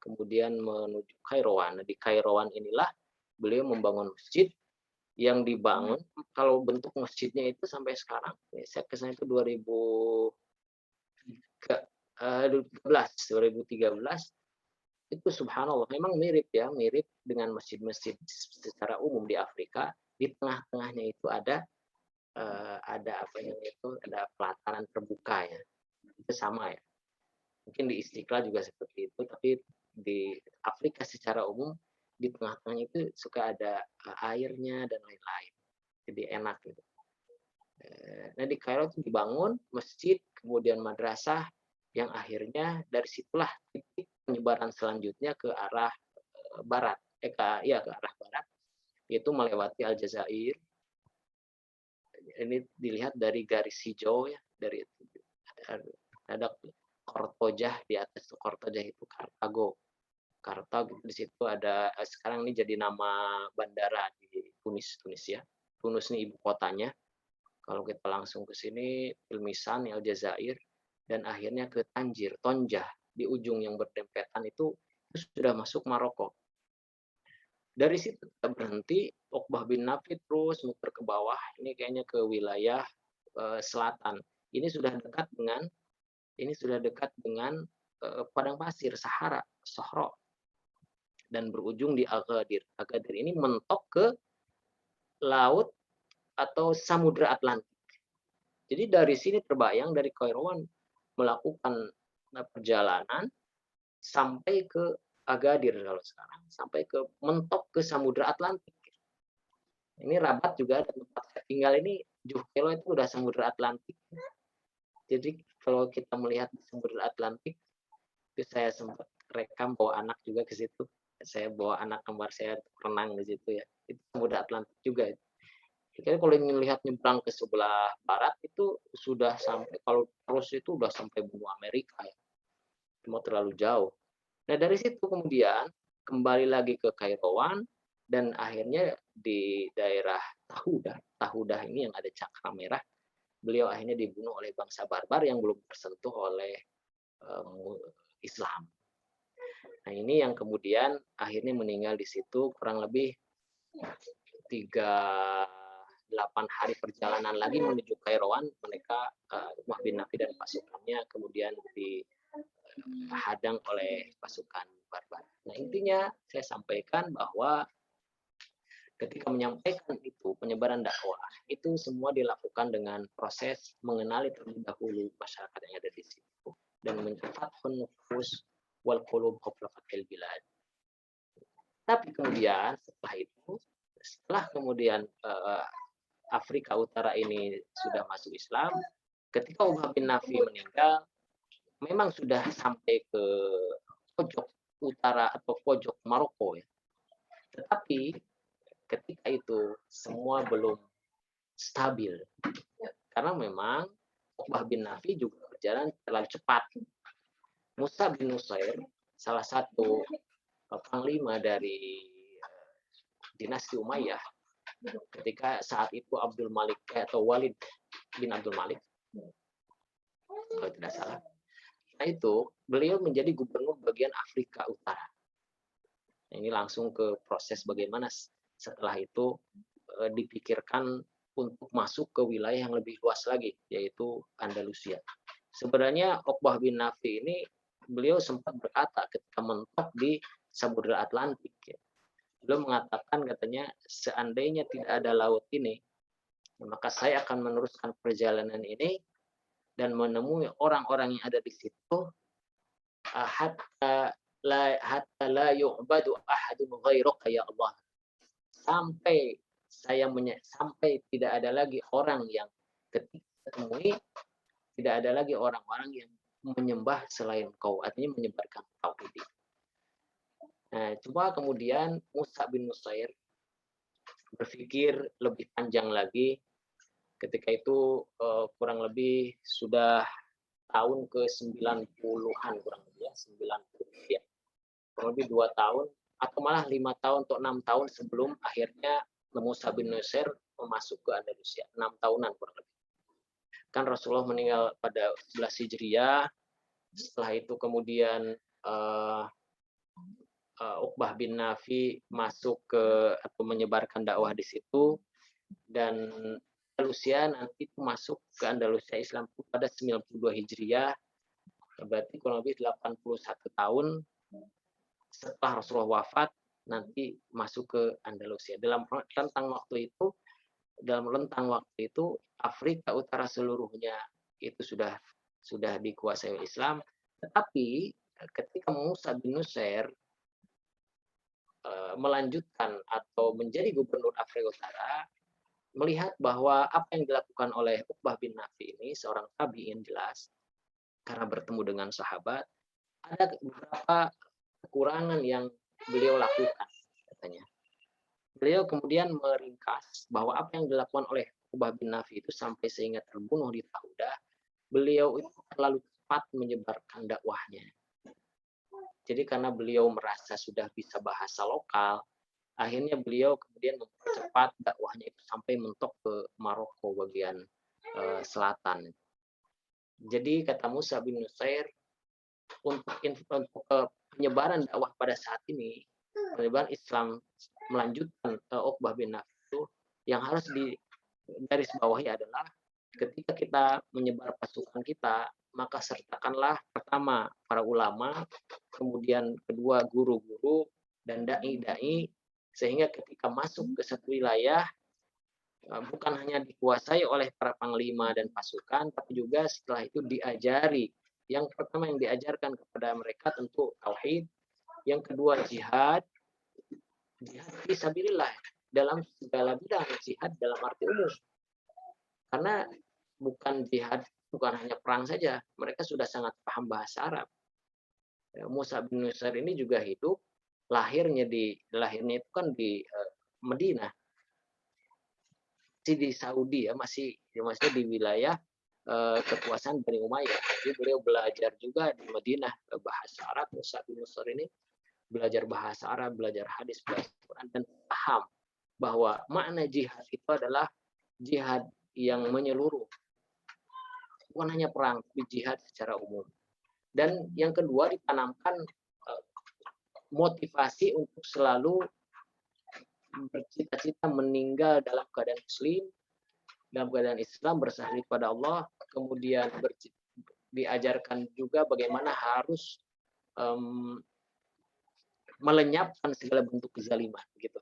kemudian menuju Kairawan. Di Kairawan inilah beliau membangun masjid yang dibangun, kalau bentuk masjidnya itu sampai sekarang, saya kesana itu 2013, itu subhanallah memang mirip dengan masjid-masjid secara umum di Afrika. Di tengah-tengahnya itu ada ada pelataran terbuka ya, itu sama ya, mungkin di Istiqlal juga seperti itu, tapi di Afrika secara umum di tengah-tengahnya itu suka ada airnya dan lain-lain, jadi enak gitu. Nah di Kairo itu dibangun masjid, kemudian madrasah, yang akhirnya dari situlah titik penyebaran selanjutnya ke arah barat, ke arah barat, yaitu melewati Aljazair. Ini dilihat dari garis hijau ya, dari ada Kortojah di atas. Kortojah itu Kartago. Di situ ada, sekarang ini jadi nama bandara di Tunis ya. Tunis ini ibu kotanya. Kalau kita langsung ke sini, Ilmisan, Aljazair, dan akhirnya ke Tonjah di ujung yang berdempetan itu sudah masuk Maroko. Dari situ kita berhenti, Uqbah bin Nafi terus muter ke bawah, ini kayaknya ke wilayah selatan. Ini sudah dekat dengan padang pasir Sahara, Sohro, dan berujung di Agadir. Agadir ini mentok ke laut atau Samudra Atlantik. Jadi dari sini terbayang dari Kairawan melakukan perjalanan sampai ke Agadir kalau sekarang, sampai ke mentok ke Samudra Atlantik. Ini Rabat juga ada tempat saya tinggal ini, Juhkelo itu udah Samudra Atlantik. Jadi kalau kita melihat di Samudra Atlantik, itu saya sempat rekam bawa anak juga ke situ. Saya bawa anak kembar saya renang di situ ya. Itu Samudra Atlantik juga. Jadi kalau ingin lihat nyebrang ke sebelah barat itu sudah sampai, kalau terus itu udah sampai benua Amerika ya. Cuma terlalu jauh. Nah dari situ kemudian kembali lagi ke Kairouan dan akhirnya di daerah Tahudah ini yang ada cakra merah, beliau akhirnya dibunuh oleh bangsa barbar yang belum tersentuh oleh Islam. Nah ini yang kemudian akhirnya meninggal di situ kurang lebih 8 hari perjalanan lagi menuju Kairouan, mereka Umar bin Nafi dan pasukannya kemudian dihadang oleh pasukan barbar. Nah intinya saya sampaikan bahwa ketika menyampaikan itu penyebaran dakwah itu semua dilakukan dengan proses mengenali terlebih dahulu masyarakat yang ada di situ dan mencatat nufus wal qulub qabla fathil bilad. Tapi kemudian setelah kemudian Afrika Utara ini sudah masuk Islam, ketika Umar bin Nafi meninggal, memang sudah sampai ke pojok utara atau pojok Maroko ya. Tetapi ketika itu semua belum stabil. Karena memang Uqbah bin Nafi juga berjalan terlalu cepat. Musa bin Nusair, salah satu panglima dari dinasti Umayyah, ketika saat itu Abdul Malik atau Walid bin Abdul Malik, kalau tidak salah, nah itu beliau menjadi gubernur bagian Afrika Utara. Ini langsung ke proses bagaimana setelah itu dipikirkan untuk masuk ke wilayah yang lebih luas lagi, yaitu Andalusia. Sebenarnya Uqbah bin Nafi ini beliau sempat berkata ketika mentok di Samudra Atlantik, ya. Beliau mengatakan katanya seandainya tidak ada laut ini, maka saya akan meneruskan perjalanan ini dan menemui orang-orang yang ada di situ hatta la yu'badu ahadun ghairuka ya Allah. Sampai tidak ada lagi orang yang ketika temui, tidak ada lagi orang-orang yang menyembah selain kau, artinya menyebarkan tauhid. Nah, cuma kemudian Musa bin Nusair berpikir lebih panjang lagi. Ketika itu kurang lebih sudah tahun ke-90-an kurang lebih ya, 90 ya. Kurang lebih 2 tahun atau malah 5 tahun atau 6 tahun sebelum akhirnya Musa bin Nusair masuk ke Andalusia, 6 tahunan kurang lebih. Kan Rasulullah meninggal pada 11 Hijriah. Setelah itu kemudian Uqbah bin Nafi masuk ke atau menyebarkan dakwah di situ, dan Andalusia nanti itu masuk ke Andalusia Islam pada 92 Hijriah, berarti kurang lebih 81 tahun setelah Rasulullah wafat nanti masuk ke Andalusia. Dalam rentang waktu itu Afrika Utara seluruhnya itu sudah dikuasai oleh Islam. Tetapi ketika Musa bin Nusair melanjutkan atau menjadi gubernur Afrika Utara, melihat bahwa apa yang dilakukan oleh Uqbah bin Nafi ini, seorang tabi'in jelas, karena bertemu dengan sahabat, ada beberapa kekurangan yang beliau lakukan, katanya. Beliau kemudian meringkas bahwa apa yang dilakukan oleh Uqbah bin Nafi itu sampai sehingga terbunuh di Tahudah, beliau itu terlalu cepat menyebarkan dakwahnya. Jadi karena beliau merasa sudah bisa bahasa lokal, akhirnya beliau kemudian mempercepat dakwahnya itu sampai mentok ke Maroko bagian selatan. Jadi kata Musa bin Nusair, untuk penyebaran dakwah pada saat ini, penyebaran Islam melanjutkan Uqbah bin Nafi itu, yang harus digarisbawahi adalah ketika kita menyebar pasukan kita, maka sertakanlah pertama para ulama, kemudian kedua guru-guru dan dai-dai, sehingga ketika masuk ke satu wilayah bukan hanya dikuasai oleh para panglima dan pasukan, tapi juga setelah itu diajari. Yang pertama yang diajarkan kepada mereka tentu tauhid, yang kedua jihad fisabilillah, dalam segala bidang, jihad dalam arti umum. Karena bukan jihad, bukan hanya perang saja, mereka sudah sangat paham bahasa Arab. Musa bin Nusair ini juga hidup, lahirnya itu kan di Madinah, di Saudi ya, masih di wilayah kekuasaan Bani Umayyah. Jadi beliau belajar juga di Madinah bahasa Arab. Musa bin Nusair ini belajar bahasa Arab, belajar hadis, belajar Quran, dan paham bahwa makna jihad itu adalah jihad yang menyeluruh, bukan hanya perang, tapi jihad secara umum. Dan yang kedua, ditanamkan motivasi untuk selalu bercita-cita meninggal dalam keadaan muslim, dalam keadaan Islam, bersahli kepada Allah. Kemudian diajarkan juga bagaimana harus melenyapkan segala bentuk kezaliman, gitu.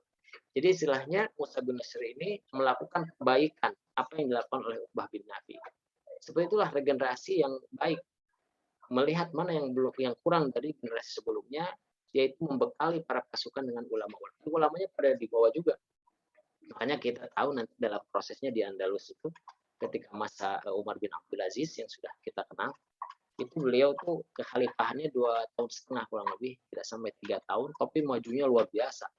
Jadi istilahnya Musa bin Nusair ini melakukan kebaikan apa yang dilakukan oleh Uqbah bin Nafi. Seperti itulah regenerasi yang baik, melihat mana yang kurang dari generasi sebelumnya, yaitu membekali para pasukan dengan ulama-ulama. Ulamanya pada di bawah juga. Makanya kita tahu nanti dalam prosesnya di Andalus itu, ketika masa Umar bin Abdul Aziz yang sudah kita kenal, itu beliau tuh kekhalifahannya 2,5 tahun kurang lebih, tidak sampai 3 tahun, tapi majunya luar biasa.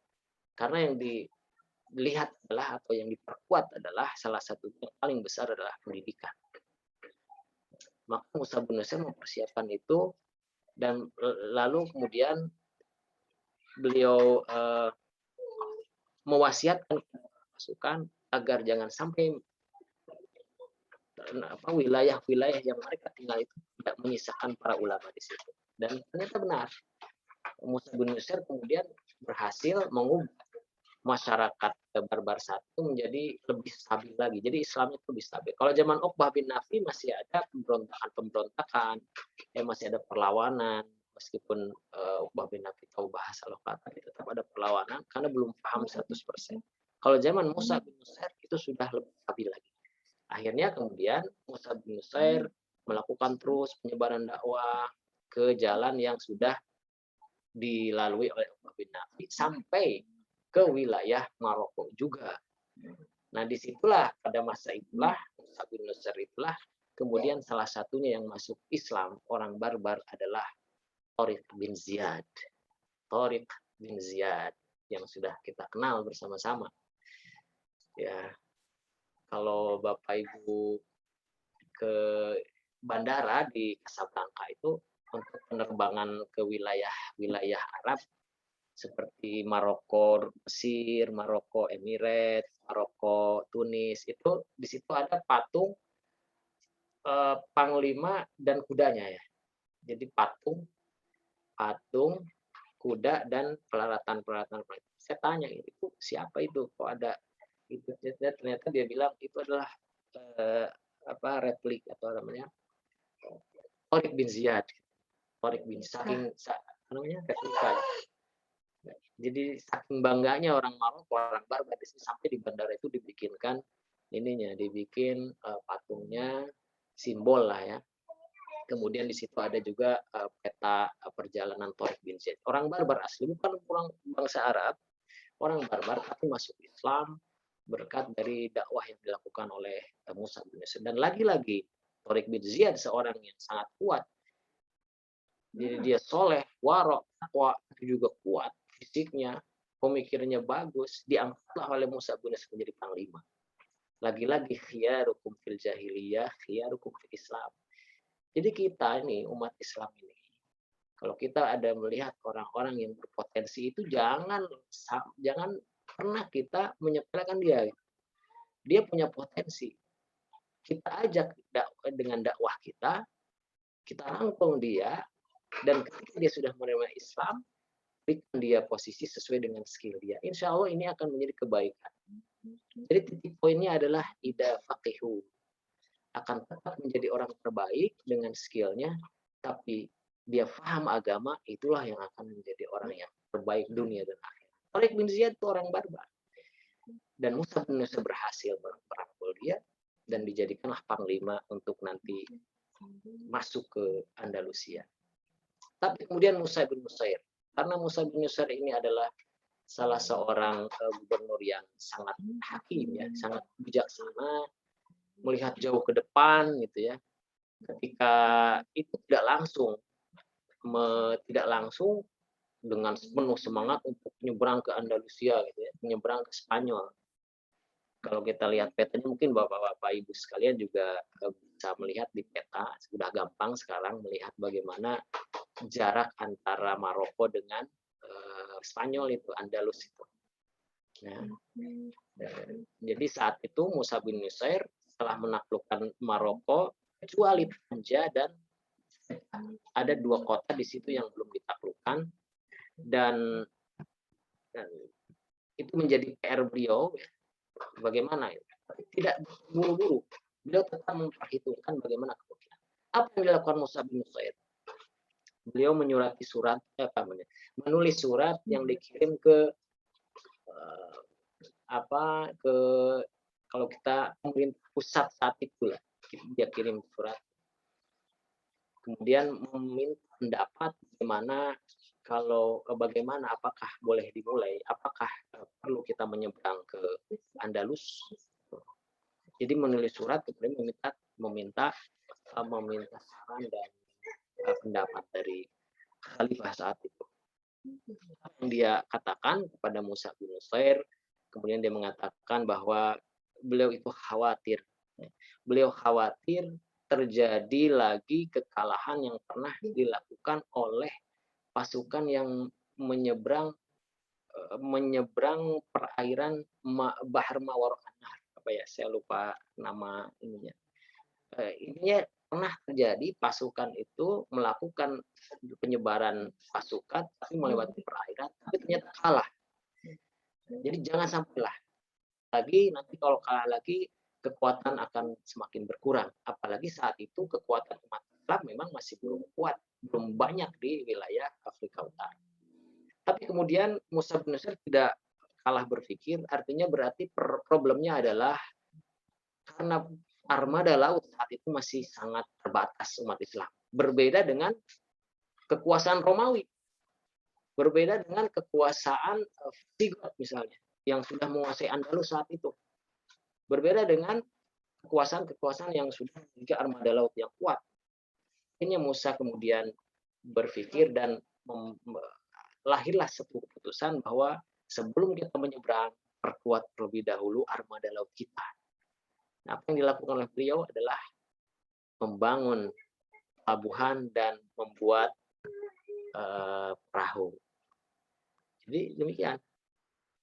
Karena yang dilihat adalah, atau yang diperkuat adalah, salah satu yang paling besar adalah pendidikan. Maka Musa bin Nusair mempersiapkan itu, dan lalu kemudian beliau mewasiatkan pasukan agar jangan sampai wilayah-wilayah yang mereka tinggal itu tidak menyisakan para ulama di situ. Dan ternyata benar, Musa bin Nusair kemudian berhasil mengubah masyarakat barbar satu menjadi lebih stabil lagi. Jadi Islam itu lebih stabil. Kalau zaman Uqbah bin Nafi masih ada pemberontakan, masih ada perlawanan. Meskipun Uqbah bin Nafi tahu bahasa lokal, tapi tetap ada perlawanan karena belum paham 100%. Kalau zaman Musa bin Nusair itu sudah lebih stabil lagi. Akhirnya kemudian Musa bin Nusair melakukan terus penyebaran dakwah ke jalan yang sudah dilalui oleh Uqbah bin Nafi sampai ke wilayah Maroko juga. Nah, disitulah pada masa itulah Musa bin Nusair itulah kemudian salah satunya yang masuk Islam orang barbar adalah Thariq bin Ziyad. Thariq bin Ziyad yang sudah kita kenal bersama-sama. Ya, kalau Bapak Ibu ke bandara di Casablanca itu untuk penerbangan ke wilayah Arab seperti Maroko, Mesir, Maroko, Emirates, Maroko, Tunis, itu di situ ada patung panglima dan kudanya ya. Jadi patung, kuda dan peralatan. Saya tanya itu siapa itu? Kok ada itu? Ternyata dia bilang itu adalah replik atau namanya Thariq bin Ziyad. Thariq bin namanya replika. Jadi saking bangganya orang Maroko, orang barbar di sini, sampai di bandara itu dibikin patungnya, simbol lah ya. Kemudian di situ ada juga peta perjalanan Thariq bin Ziyad. Orang barbar asli, bukan orang bangsa Arab, orang barbar tapi masuk Islam berkat dari dakwah yang dilakukan oleh Musa bin Nusair. Dan lagi-lagi Thariq bin Ziyad seorang yang sangat kuat. Jadi dia soleh, warok, takwa, juga kuat fisiknya, pemikirannya bagus, diangkatlah oleh Musa bin Nusair menjadi panglima. Lagi-lagi khiyarukum fil jahiliyah, khiyarukum fil Islam. Jadi kita ini umat Islam ini, kalau kita ada melihat orang-orang yang berpotensi itu jangan pernah kita menyepelekan dia. Dia punya potensi. Kita ajak dengan dakwah kita rangkul dia, dan ketika dia sudah menerima Islam, berikan dia posisi sesuai dengan skill dia. Insya Allah ini akan menjadi kebaikan. Jadi titik poinnya adalah ida faqihu. Akan tetap menjadi orang terbaik dengan skillnya, tapi dia paham agama, itulah yang akan menjadi orang yang terbaik dunia dan akhirat. Thariq bin Ziyad itu orang barbar. Dan Musa bin Nusair berhasil merangkul dia, dan dijadikanlah panglima untuk nanti masuk ke Andalusia. Tapi kemudian Musa bin Nusair, karena Musa bin Nusair ini adalah salah seorang gubernur yang sangat hakim ya, sangat bijaksana, melihat jauh ke depan gitu ya. Ketika itu tidak langsung dengan penuh semangat untuk menyeberang ke Andalusia gitu ya, menyeberang ke Spanyol. Kalau kita lihat petanya mungkin Bapak-bapak Ibu sekalian juga bisa melihat di peta, sudah gampang sekarang melihat bagaimana jarak antara Maroko dengan Spanyol itu, Andalus itu. Nah, jadi saat itu Musa bin Nusair setelah menaklukkan Maroko, kecuali Tanja dan ada 2 kota di situ yang belum ditaklukkan, dan itu menjadi PR beliau ya. Bagaimana ya? Tidak buru-buru, beliau tetap memperhitungkan bagaimana kemungkinan. Apa yang dilakukan Musa bin Nusair? Beliau menulis surat yang dikirim ke kalau kita pemerintah pusat saat itu lah, dia kirim surat, kemudian meminta pendapat bagaimana apakah boleh dimulai, apakah perlu kita menyeberang ke Andalus. Jadi menulis surat kemudian meminta saran dan pendapat dari khalifah saat itu. Yang dia katakan kepada Musa bin Nusair, kemudian dia mengatakan bahwa beliau itu khawatir. Beliau khawatir terjadi lagi kekalahan yang pernah dilakukan oleh pasukan yang menyeberang perairan Bahar Mawar An-Nahr. Saya lupa nama ininya. Ininya pernah terjadi pasukan itu melakukan penyebaran pasukan tapi melewati perairan tapi ternyata kalah. Jadi jangan sampailah lagi, nanti kalau kalah lagi kekuatan akan semakin berkurang. Apalagi saat itu kekuatan umat Islam memang masih belum kuat, belum banyak di wilayah Afrika Utara. Tapi kemudian Musa bin Nusair tidak kalah berpikir, artinya berarti problemnya adalah karena armada laut saat itu masih sangat terbatas umat Islam. Berbeda dengan kekuasaan Romawi. Berbeda dengan kekuasaan Visigoth misalnya, yang sudah menguasai Andalus saat itu. Berbeda dengan kekuasaan-kekuasaan yang sudah memiliki armada laut yang kuat. Akhirnya Musa kemudian berpikir dan lahirlah sebuah keputusan bahwa sebelum kita menyeberang, perkuat terlebih dahulu armada laut kita. Nah, apa yang dilakukan oleh beliau adalah membangun pelabuhan dan membuat perahu. Jadi demikian.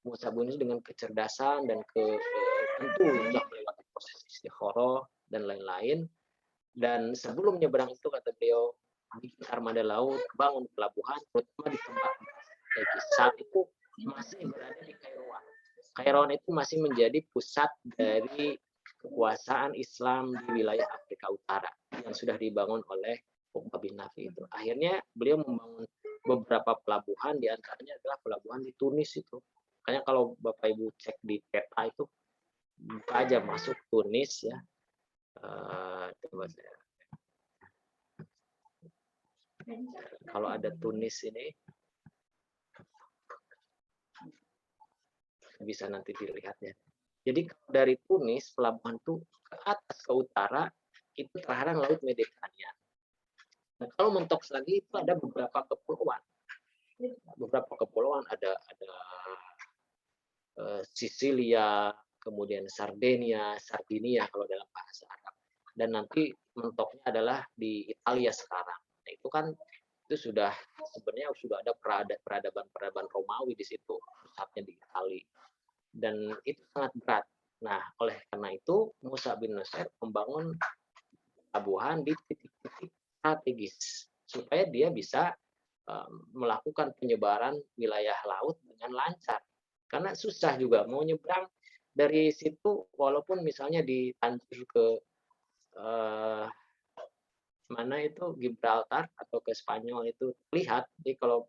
Musa bin Nusair dengan kecerdasan dan tentu sudah melewati proses istikharah dan lain-lain. Dan sebelum menyeberang itu kata beliau, bikin armada laut, bangun pelabuhan, terutama di tempat saat itu masih berada di Kairouan. Kairouan itu masih menjadi pusat dari kekuasaan Islam di wilayah Afrika Utara yang sudah dibangun oleh Uqbah bin Nafi itu. Akhirnya beliau membangun beberapa pelabuhan, di antaranya adalah pelabuhan di Tunis itu. Makanya kalau Bapak Ibu cek di peta itu, buka aja masuk Tunis ya. Kalau ada Tunis ini bisa nanti dilihat ya. Jadi dari Tunis pelabuhan itu ke atas ke utara itu terhadap Laut Mediterania. Nah, kalau mentok lagi itu ada beberapa kepulauan. Beberapa kepulauan ada Sisilia, kemudian Sardinia kalau dalam bahasa Arab. Dan nanti mentoknya adalah di Italia sekarang. Nah, itu kan sebenarnya sudah ada peradaban Romawi di situ, pusatnya di Italia. Dan itu sangat berat. Nah, oleh karena itu Musa bin Nusair membangun pelabuhan di titik-titik strategis supaya dia bisa melakukan penyebaran wilayah laut dengan lancar. Karena susah juga mau nyebrang dari situ, walaupun misalnya di Tanjir ke mana itu Gibraltar atau ke Spanyol itu terlihat. Jadi kalau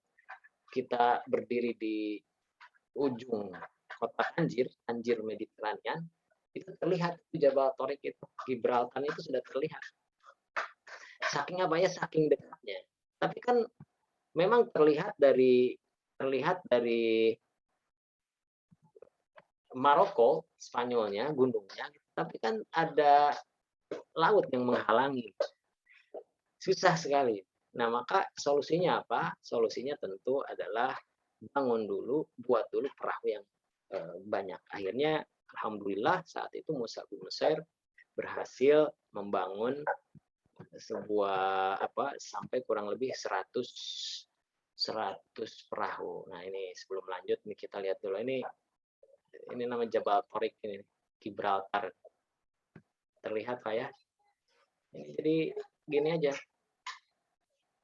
kita berdiri di ujung kota Tanjir Mediterranean, itu terlihat Jabal Torik itu, Gibraltar itu sudah terlihat. Saking apanya, saking dekatnya. Tapi kan memang terlihat dari Maroko, Spanyolnya, gunungnya, tapi kan ada laut yang menghalangi. Susah sekali. Nah, maka solusinya apa? Solusinya tentu adalah bangun dulu, buat dulu perahu yang banyak. Akhirnya, alhamdulillah saat itu Musa bin Nusair berhasil membangun sebuah sampai kurang lebih 100 perahu. Nah, ini sebelum lanjut nih kita lihat dulu ini nama Jabal Torik ini, Gibraltar. Terlihat Pak ya? Ini jadi gini aja.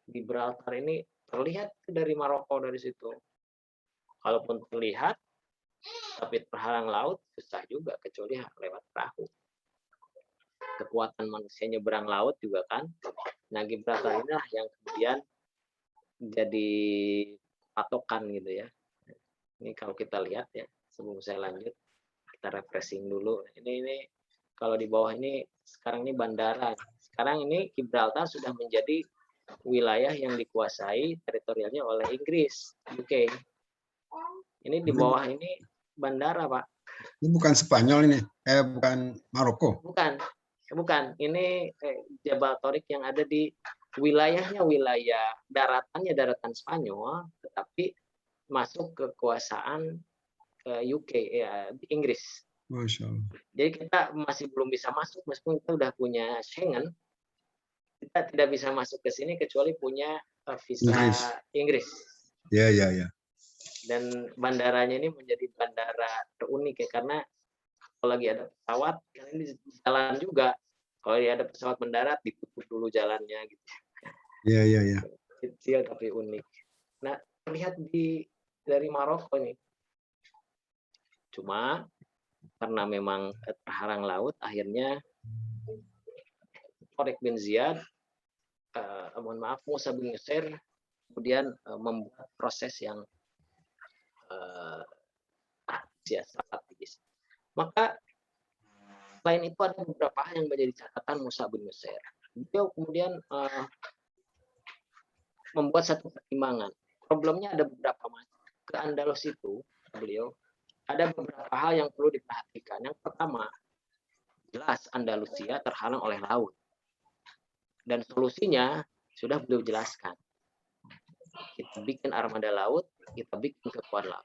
Gibraltar ini terlihat dari Maroko dari situ. Kalaupun terlihat, tapi terhalang laut, susah juga kecuali lewat perahu. Kekuatan manusia nyeberang laut juga kan. Nah, Gibraltar inilah yang kemudian jadi patokan gitu ya. Ini kalau kita lihat ya, sebelum saya lanjut, kita refreshing dulu. Ini kalau di bawah ini, sekarang ini bandara. Sekarang ini Gibraltar sudah menjadi wilayah yang dikuasai teritorialnya oleh Inggris, UK. Ini di bawah ini bandara, Pak. Ini bukan Spanyol ini, bukan Maroko. Bukan. Ini Jabal Torik yang ada di wilayahnya wilayah daratannya daratan Spanyol, tetapi masuk kekuasaan UK ya, Inggris. Masya Allah. Jadi kita masih belum bisa masuk meskipun kita udah punya Schengen, kita tidak bisa masuk ke sini kecuali punya visa Inggris. Ya. Dan bandaranya ini menjadi bandara terunik ya, karena kalau lagi ada pesawat, ini jalan juga. Kalau ada pesawat mendarat, ditutup dulu jalannya gitu. Ya. Kecil tapi unik. Nah, terlihat dari Maroko ini. Cuma karena memang terhalang laut, akhirnya Tariq bin Ziyad, Musa bin Nusair, kemudian membuat proses yang strategis. Maka selain itu ada beberapa hal yang menjadi catatan Musa bin Nusair. Beliau kemudian membuat satu pertimbangan. Problemnya ada beberapa macam. Ke Andalus itu beliau ada beberapa hal yang perlu diperhatikan. Yang pertama, jelas Andalusia terhalang oleh laut. Dan solusinya sudah beliau jelaskan. Kita bikin armada laut, kita bikin kekuatan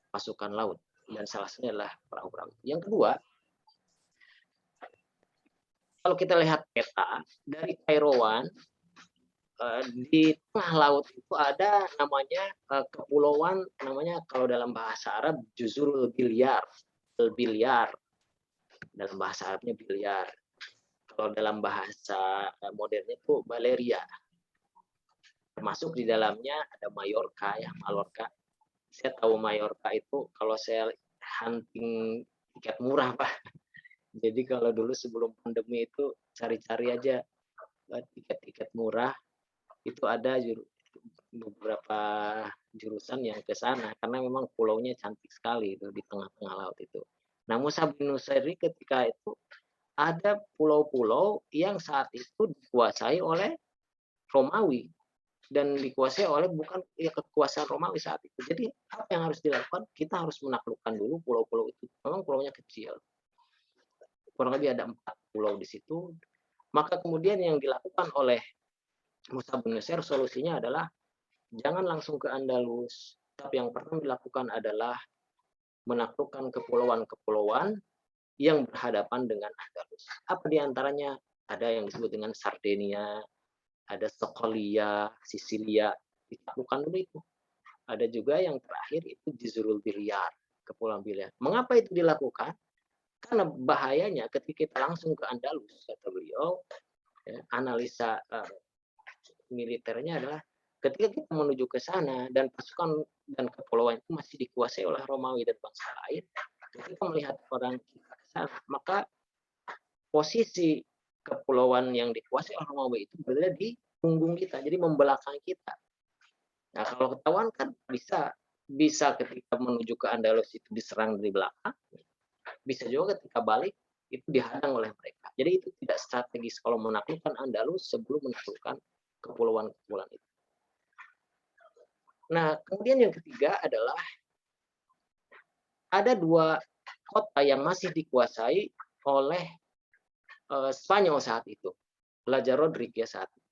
pasukan laut. Dan salah satunya adalah perahu-perahu. Yang kedua, kalau kita lihat peta dari Kairouan, di tengah laut itu ada namanya kepulauan, namanya kalau dalam bahasa Arab Juzurul Bilyar, dalam bahasa Arabnya bilyar. Kalau dalam bahasa modernnya itu Valeria. Termasuk di dalamnya ada Mallorca ya, Mallorca. Saya tahu Mallorca itu kalau saya hunting tiket murah, Pak. Jadi kalau dulu sebelum pandemi itu cari-cari aja tiket-tiket murah, itu ada beberapa jurusan yang ke sana karena memang pulaunya cantik sekali itu di tengah-tengah laut itu. Nah, Musa bin Nusair ketika itu ada pulau-pulau yang saat itu dikuasai oleh Romawi dan dikuasai oleh bukan kekuasaan Romawi saat itu. Jadi apa yang harus dilakukan? Kita harus menaklukkan dulu pulau-pulau itu. Memang pulaunya kecil. Kurang lebih ada 4 pulau di situ. Maka kemudian yang dilakukan oleh Musa bin Nusair solusinya adalah jangan langsung ke Andalus, tapi yang pertama dilakukan adalah menaklukkan kepulauan-kepulauan yang berhadapan dengan Andalus. Apa diantaranya? Ada yang disebut dengan Sardinia, ada Sokolia, Sisilia, ditaklukkan dulu itu. Ada juga yang terakhir itu Jazirul Bilyar, Kepulauan Bilyar. Mengapa itu dilakukan? Karena bahayanya ketika kita langsung ke Andalus, kata beliau, analisa militernya adalah ketika kita menuju ke sana dan pasukan dan kepulauan itu masih dikuasai oleh Romawi dan bangsa lain, ketika melihat orang kita ke sana, maka posisi kepulauan yang dikuasai oleh Romawi itu berada di punggung kita, jadi membelakangi kita. Nah, kalau ketahuan kan bisa ketika menuju ke Andalus itu diserang dari belakang, bisa juga ketika balik itu dihadang oleh mereka. Jadi itu tidak strategis kalau menaklukkan Andalus sebelum menaklukkan kepulauan-kepulauan itu. Nah, kemudian yang ketiga adalah ada 2 kota yang masih dikuasai oleh Spanyol saat itu. Raja Rodrik ya saat itu.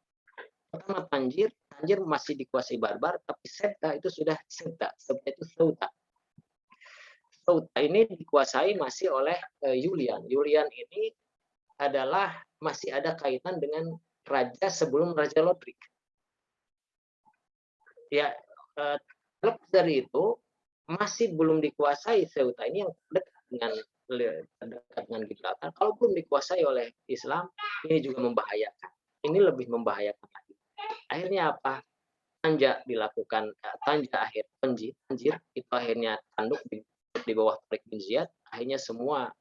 Pertama Tangier masih dikuasai Barbar, tapi Ceuta itu sudah Ceuta itu Ceuta. Ceuta ini dikuasai masih oleh Julian. Julian ini adalah masih ada kaitan dengan raja sebelum Raja Rodrik. Ya, lepas dari itu masih belum dikuasai Ceuta ini yang dekat dengan Gibraltar. Kalau belum dikuasai oleh Islam, ini juga membahayakan. Ini lebih membahayakan lagi. Akhirnya apa? Tanja dilakukan, Tanjir itu akhirnya tanduk di bawah Tariq bin Ziyad. Akhirnya semua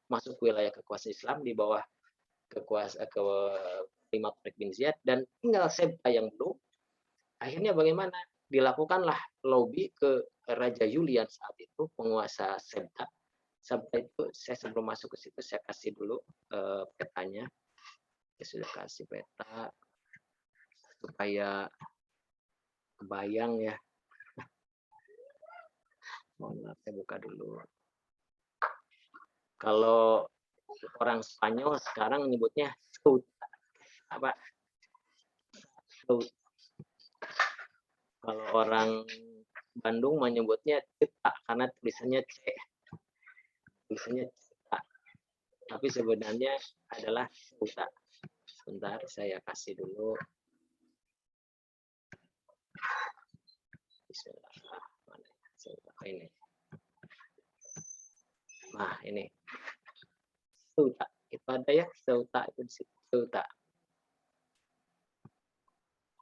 masuk wilayah kekuasaan Islam di bawah kekuasaan Tariq bin Ziyad, dan tinggal Ceuta yang belum. Akhirnya bagaimana? Dilakukanlah lobby ke Raja Julian saat itu, penguasa Ceuta. Sampai itu saya sebelum masuk ke situ saya kasih dulu petanya. Saya sudah kasih peta supaya kebayang ya. Mohon maaf, saya buka dulu. Kalau orang Spanyol sekarang menyebutnya Ceuta. Apa? Ceuta. Kalau orang Bandung menyebutnya Ceuta karena tulisannya C. Tulisannya Ceuta. Tapi sebenarnya adalah Ceuta. Sebentar, saya kasih dulu. Bismillahirrahmanirrahim. Ini. Nah, ini. Ceuta. Itu ada ya, Ceuta itu di situ. Ceuta.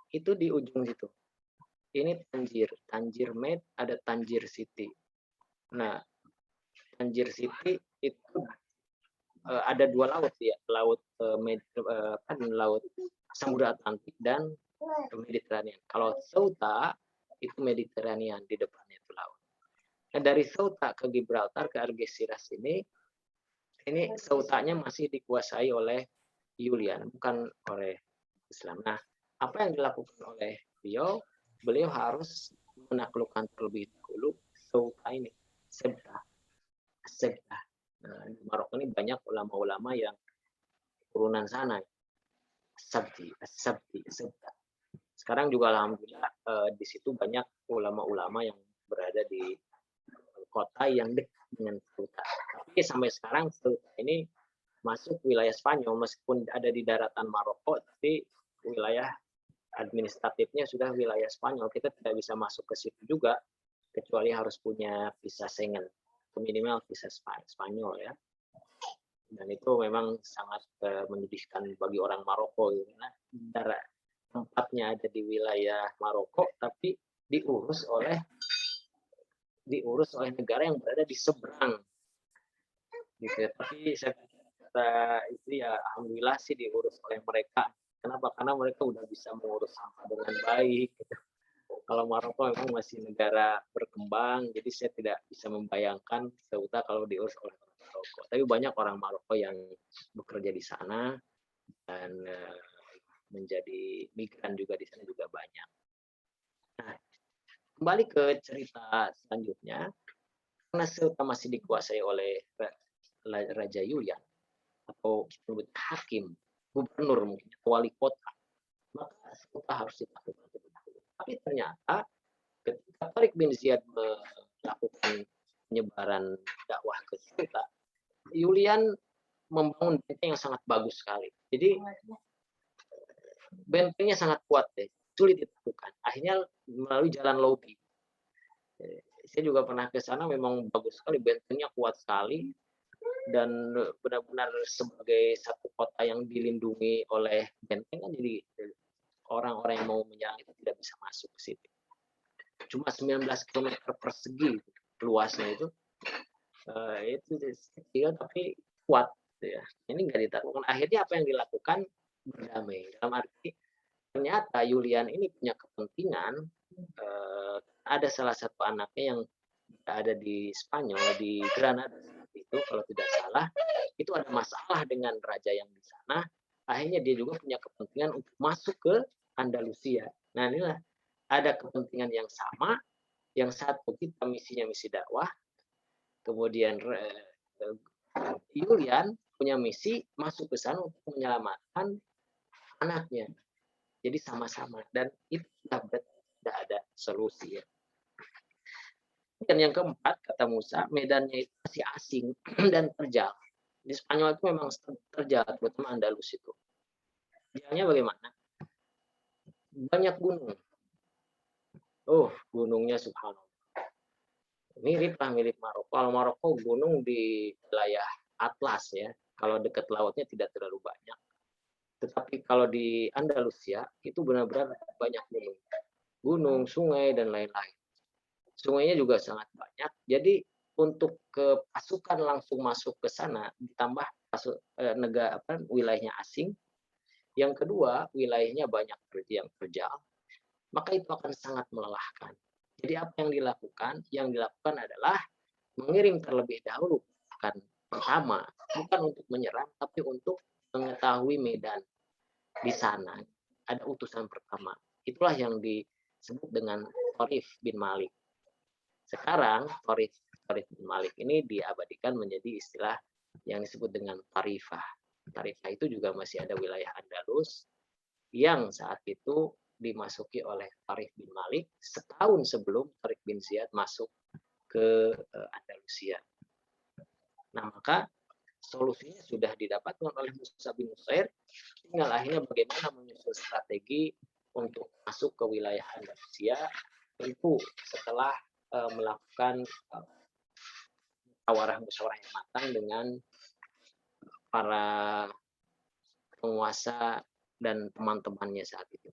Itu di ujung situ. Ini Tangier Med, ada Tangier City. Nah, Tangier City itu ada 2 laut ya, laut laut Samudra Atlantik dan Mediterranean. Kalau Ceuta itu Mediterranean, di depannya itu laut. Nah, dari Ceuta ke Gibraltar ke Algeciras ini Ceutanya masih dikuasai oleh Julian, bukan oleh Islam. Nah, apa yang dilakukan oleh beliau? Beliau harus menaklukkan terlebih dahulu Ceuta ini, Ceuta. Nah, di Maroko ini banyak ulama-ulama yang turunan sana. Sabti. Sekarang juga alhamdulillah di situ banyak ulama-ulama yang berada di kota yang dekat dengan Ceuta. Tapi sampai sekarang Ceuta ini masuk wilayah Spanyol meskipun ada di daratan Maroko, tapi wilayah administratifnya sudah wilayah Spanyol. Kita tidak bisa masuk ke situ juga kecuali harus punya visa Schengen, minimal visa Spanyol ya. Dan itu memang sangat menyedihkan bagi orang Maroko, karena tempatnya ada di wilayah Maroko, tapi diurus oleh negara yang berada di seberang. Gitu. Tapi saya kata itu ya alhamdulillah sih diurus oleh mereka. Kenapa? Karena mereka udah bisa mengurus sampah dengan baik. Gitu. Kalau Maroko memang masih negara berkembang, jadi saya tidak bisa membayangkan Ceuta kalau diurus oleh Maroko. Tapi banyak orang Maroko yang bekerja di sana dan menjadi migran juga di sana juga banyak. Nah, kembali ke cerita selanjutnya, karena Ceuta masih dikuasai oleh Raja Julian atau disebut hakim, gubernur mungkin, wali kota, maka Ceuta harus ditaklukkan. Tapi ternyata ketika Tariq bin Ziyad melakukan penyebaran dakwah ke Ceuta, Julian membangun benteng yang sangat bagus sekali. Jadi bentengnya sangat kuat deh, sulit ditaklukkan. Akhirnya melalui jalan lobby. Saya juga pernah ke sana, memang bagus sekali, bentengnya kuat sekali dan benar-benar sebagai satu kota yang dilindungi oleh benteng kan, jadi orang-orang yang mau menyerang itu tidak bisa masuk ke situ. Cuma 19 km persegi luasnya itu kecil tapi kuat ya. Ini nggak ditaklukkan. Akhirnya apa yang dilakukan? Berdamai. Dalam arti ternyata Julian ini punya kepentingan, ada salah satu anaknya yang ada di Spanyol, di Granada itu kalau tidak salah, itu ada masalah dengan raja yang di sana. Akhirnya dia juga punya kepentingan untuk masuk ke Andalusia. Nah, inilah ada kepentingan yang sama. Yang satu kita misinya misi dakwah, kemudian Yulian punya misi masuk ke sana untuk menyelamatkan anaknya. Jadi sama-sama, dan itu sudah ada solusi ya. Dan yang keempat, kata Musa, medannya itu masih asing dan terjal. Di Spanyol itu memang terjal, terutama Andalus itu. Jalannya bagaimana? Banyak gunung. Oh, gunungnya subhanallah. Mirip Maroko. Kalau Maroko gunung di wilayah Atlas ya. Kalau dekat lautnya tidak terlalu banyak. Tetapi kalau di Andalusia itu benar-benar banyak gunung. Gunung, sungai, dan lain-lain. Sungainya juga sangat banyak. Jadi untuk ke pasukan langsung masuk ke sana ditambah wilayahnya asing. Yang kedua, wilayahnya banyak yang terjal. Maka itu akan sangat melelahkan. Jadi apa yang dilakukan? Yang dilakukan adalah mengirim terlebih dahulu pasukan pertama, bukan untuk menyerang, tapi untuk mengetahui medan di sana. Ada utusan pertama. Itulah yang disebut dengan Tharif bin Malik. Sekarang Tharif bin Malik ini diabadikan menjadi istilah yang disebut dengan Tarifah. Tarifah itu juga masih ada wilayah Andalus yang saat itu dimasuki oleh Tharif bin Malik setahun sebelum Tariq bin Ziyad masuk ke Andalusia. Nah, maka solusinya sudah didapatkan oleh Musa bin Nusair, tinggal akhirnya bagaimana menyusun strategi untuk masuk ke wilayah Andalusia, tentu setelah melakukan musyawarah yang matang dengan para penguasa dan teman-temannya saat itu.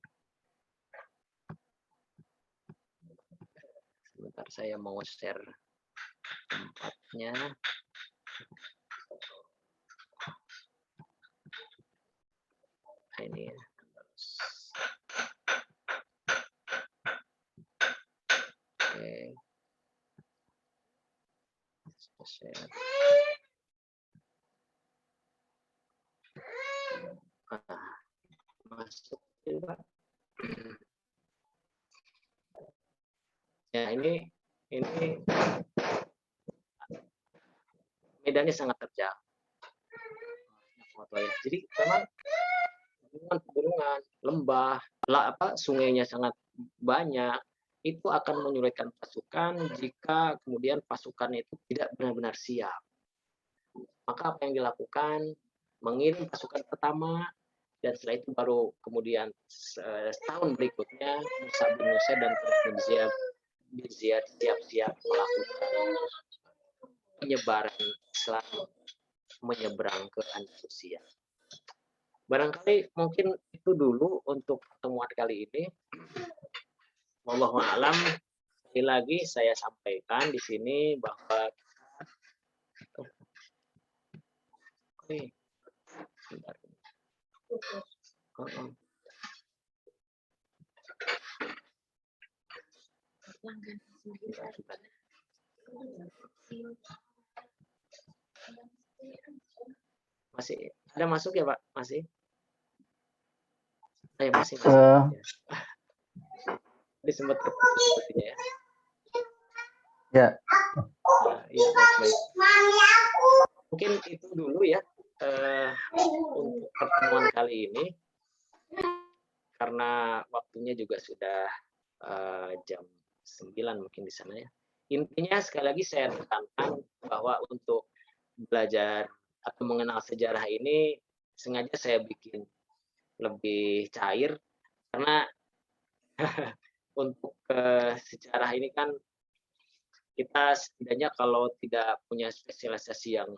Sebentar, saya mau share tempatnya. Nah, ini ya. Oke. Share. Masuk juga. Ya, ini medannya sangat terjal. Jadi memang pegunungan, lembah, sungainya sangat banyak, itu akan menyulitkan pasukan jika kemudian pasukan itu tidak benar-benar siap. Maka apa yang dilakukan? Mengirim pasukan pertama, dan setelah itu baru kemudian setahun berikutnya Musa bin Nusair dan bin Ziyad siap-siap melakukan penyebaran Islam menyeberang ke Andalusia. Barangkali mungkin itu dulu untuk pertemuan kali ini. Wallahu a'lam. Sekali lagi saya sampaikan di sini bahwa masih ada masuk ya Pak? Masih? Masih. Ini sempat terputus sepertinya ya. Ya. Ya, baik. Mungkin itu dulu ya untuk pertemuan kali ini, karena waktunya juga sudah jam 9 mungkin di sana ya. Intinya sekali lagi saya tekankan bahwa untuk belajar atau mengenal sejarah ini sengaja saya bikin lebih cair, karena untuk sejarah ini kan kita setidaknya kalau tidak punya spesialisasi yang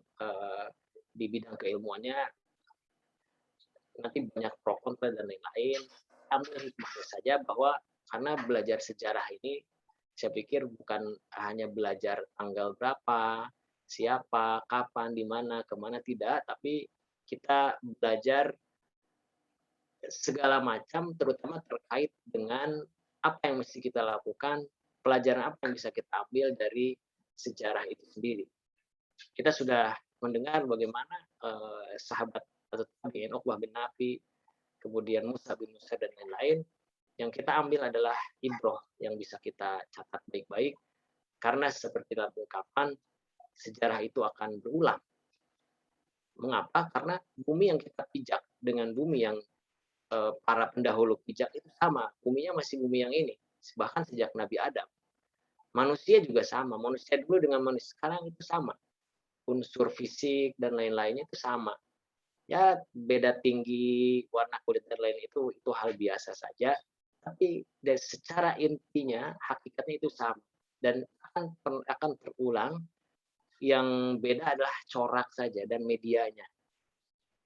di bidang keilmuannya, nanti banyak pro kontra dan lain-lain. Ambil hikmahnya saja bahwa karena belajar sejarah ini, saya pikir bukan hanya belajar tanggal berapa, siapa, kapan, di mana, kemana, tidak, tapi kita belajar segala macam, terutama terkait dengan apa yang mesti kita lakukan, pelajaran apa yang bisa kita ambil dari sejarah itu sendiri. Kita sudah mendengar bagaimana sahabat atau tabi'in Uqbah bin Nafi, kemudian Musa bin Nusair dan lain-lain, yang kita ambil adalah ibroh yang bisa kita catat baik-baik, karena seperti dalam ungkapan, sejarah itu akan berulang. Mengapa? Karena bumi yang kita pijak dengan bumi yang para pendahulu pijak itu sama. Buminya masih bumi yang ini. Bahkan sejak Nabi Adam. Manusia juga sama. Manusia dulu dengan manusia sekarang itu sama. Unsur fisik dan lain-lainnya itu sama. Ya, beda tinggi, warna kulit dan lain itu hal biasa saja. Tapi dari secara intinya, hakikatnya itu sama. Dan akan terulang. Yang beda adalah corak saja dan medianya.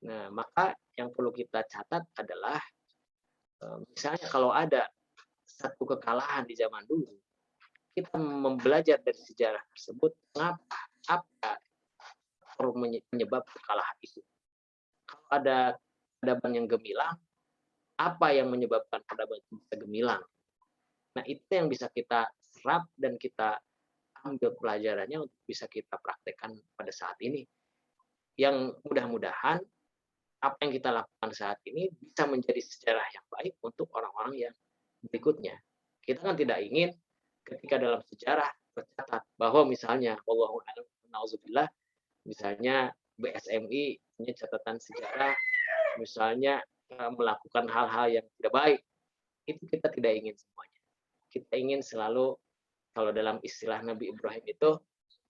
Nah, maka yang perlu kita catat adalah misalnya kalau ada satu kekalahan di zaman dulu, kita belajar dari sejarah tersebut, apa penyebab kekalahan itu. Kalau ada peradaban yang gemilang, apa yang menyebabkan peradaban itu bisa gemilang? Nah, itu yang bisa kita serap dan kita ambil pelajarannya untuk bisa kita praktekkan pada saat ini. Yang mudah-mudahan apa yang kita lakukan saat ini bisa menjadi sejarah yang baik untuk orang-orang yang berikutnya. Kita kan tidak ingin ketika dalam sejarah tercatat bahwa misalnya Allahuakbar, misalnya BSMI punya catatan sejarah, misalnya melakukan hal-hal yang tidak baik. Itu kita tidak ingin semuanya. Kita ingin selalu, kalau dalam istilah Nabi Ibrahim itu,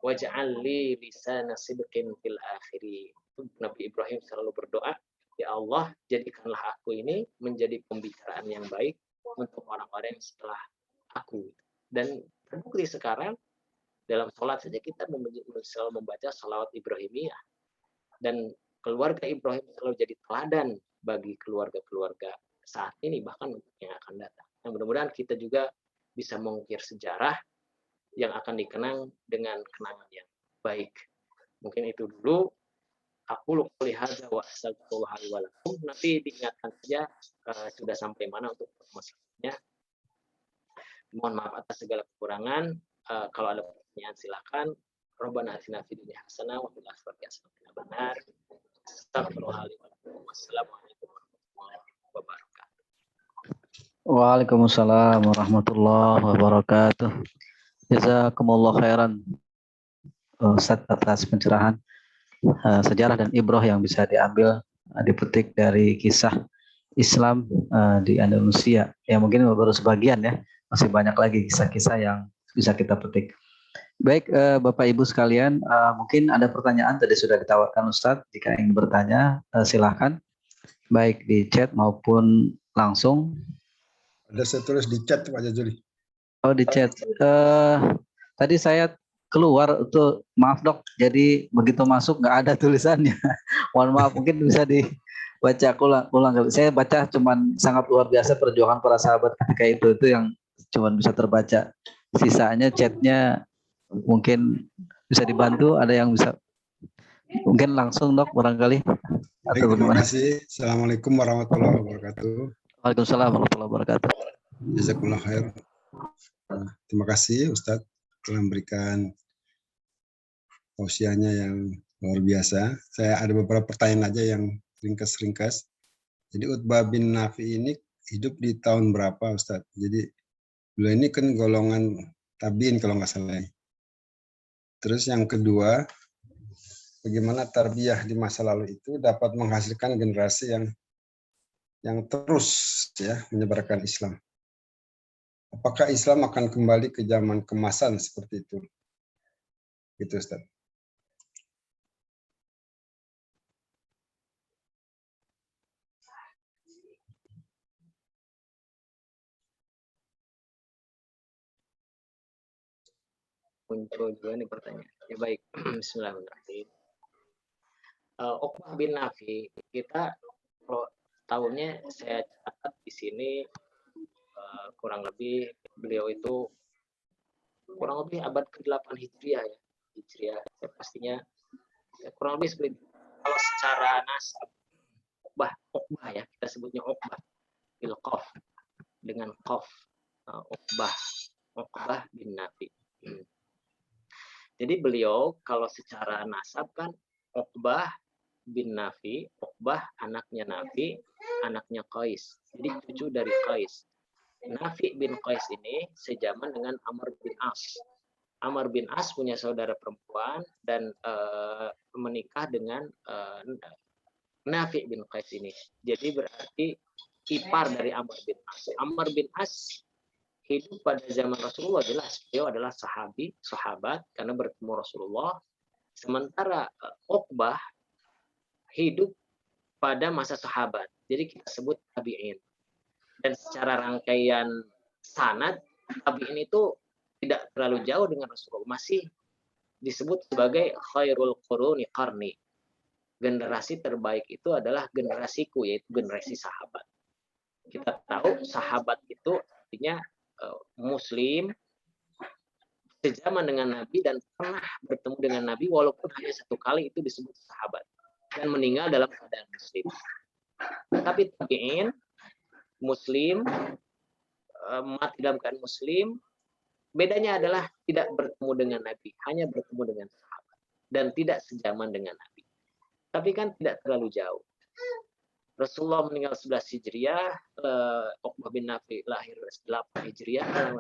waj'al li lisana sidqin fil akhirin. Nabi Ibrahim selalu berdoa, ya Allah, jadikanlah aku ini menjadi pembicaraan yang baik untuk orang-orang yang setelah aku. Dan terbukti sekarang, dalam sholat saja kita selalu membaca sholawat Ibrahimiyah. Dan keluarga Ibrahim selalu jadi teladan bagi keluarga-keluarga saat ini, bahkan untuk yang akan datang. Yang mudah-mudahan kita juga bisa mengukir sejarah yang akan dikenang dengan kenangan yang baik. Mungkin itu dulu. Aku lupa lihat wa astagfirullah li wa lakum. Nanti diingatkan saja sudah sampai mana untuk masalahnya. Mohon maaf atas segala kekurangan. Kalau ada pertanyaan silakan. Rabbana atina fid dunya hasanah wa fil akhirati hasanah wa qina adzabannar. Astagfirullah li wa lakum. Wassalamualaikum warahmatullahi wabarakatuh. Waalaikumsalam warahmatullahi wabarakatuh. Jazakumullah khairan Ustaz atas pencerahan sejarah dan ibrah yang bisa diambil dipetik dari kisah Islam di Andalusia. Ya mungkin baru sebagian ya, masih banyak lagi kisah-kisah yang bisa kita petik. Baik Bapak Ibu sekalian, mungkin ada pertanyaan tadi sudah ditawarkan Ustadz. Jika ingin bertanya silahkan, baik di chat maupun langsung. Ada saya tulis di chat Pak Jazuli. Oh di chat. Tadi saya keluar tuh, maaf dok. Jadi begitu masuk nggak ada tulisannya. Mohon maaf, mungkin bisa dibaca ulang. Saya baca cuman sangat luar biasa perjuangan para sahabat ketika itu yang cuman bisa terbaca. Sisanya chatnya mungkin bisa dibantu. Ada yang bisa mungkin langsung dok barangkali. Baik, terima kasih. Assalamualaikum warahmatullahi wabarakatuh. Waalaikumsalam warahmatullahi wabarakatuh. Jazakumullah khair. Terima kasih Ustadz telah memberikan tausiahnya yang luar biasa. Saya ada beberapa pertanyaan aja yang ringkas-ringkas. Jadi Utbah bin Nafi ini hidup di tahun berapa Ustadz? Jadi beliau ini kan golongan tabiin kalau nggak salah. Terus yang kedua, bagaimana tarbiyah di masa lalu itu dapat menghasilkan generasi yang terus ya menyebarkan Islam. Apakah Islam akan kembali ke zaman kemasan seperti itu? Gitu Ustaz. Muncul juga nih pertanyaan. Ya baik, bismillahirrahmanirrahim. Uqbah bin Nafi, kita kalau tahunnya saya catat di sini kurang lebih beliau itu kurang lebih abad ke-8 Hijriah ya. Hijriah ya, pastinya ya, kurang lebih seperti itu. Kalau secara nasab Uqbah ya, kita sebutnya Uqbah bil qaf dengan qaf. Uqbah bin Nafi. Jadi beliau kalau secara nasab kan Uqbah bin Nafi, Uqbah anaknya Nafi, anaknya Qais. Jadi cucu dari Qais. Nafi bin Qais ini sejaman dengan Amr bin As. Amr bin As punya saudara perempuan dan menikah dengan Nafi bin Qais ini. Jadi berarti ipar dari Amr bin As. Amr bin As hidup pada zaman Rasulullah, jelas beliau adalah sahabat karena bertemu Rasulullah. Sementara Uqbah hidup pada masa sahabat. Jadi kita sebut tabi'in. Dan secara rangkaian sanad, tabi'in itu tidak terlalu jauh dengan Rasulullah. Masih disebut sebagai khairul quruni qarni. Generasi terbaik itu adalah generasiku, yaitu generasi sahabat. Kita tahu sahabat itu artinya Muslim sejaman dengan Nabi dan pernah bertemu dengan Nabi walaupun hanya satu kali, itu disebut sahabat, dan meninggal dalam keadaan Muslim. Tapi tabi'in Muslim mati dalam keadaan Muslim, bedanya adalah tidak bertemu dengan Nabi, hanya bertemu dengan sahabat dan tidak sejaman dengan Nabi. Tapi kan tidak terlalu jauh. Rasulullah meninggal 11 Hijriah, Uqbah bin Nafi lahir 8 Hijriah,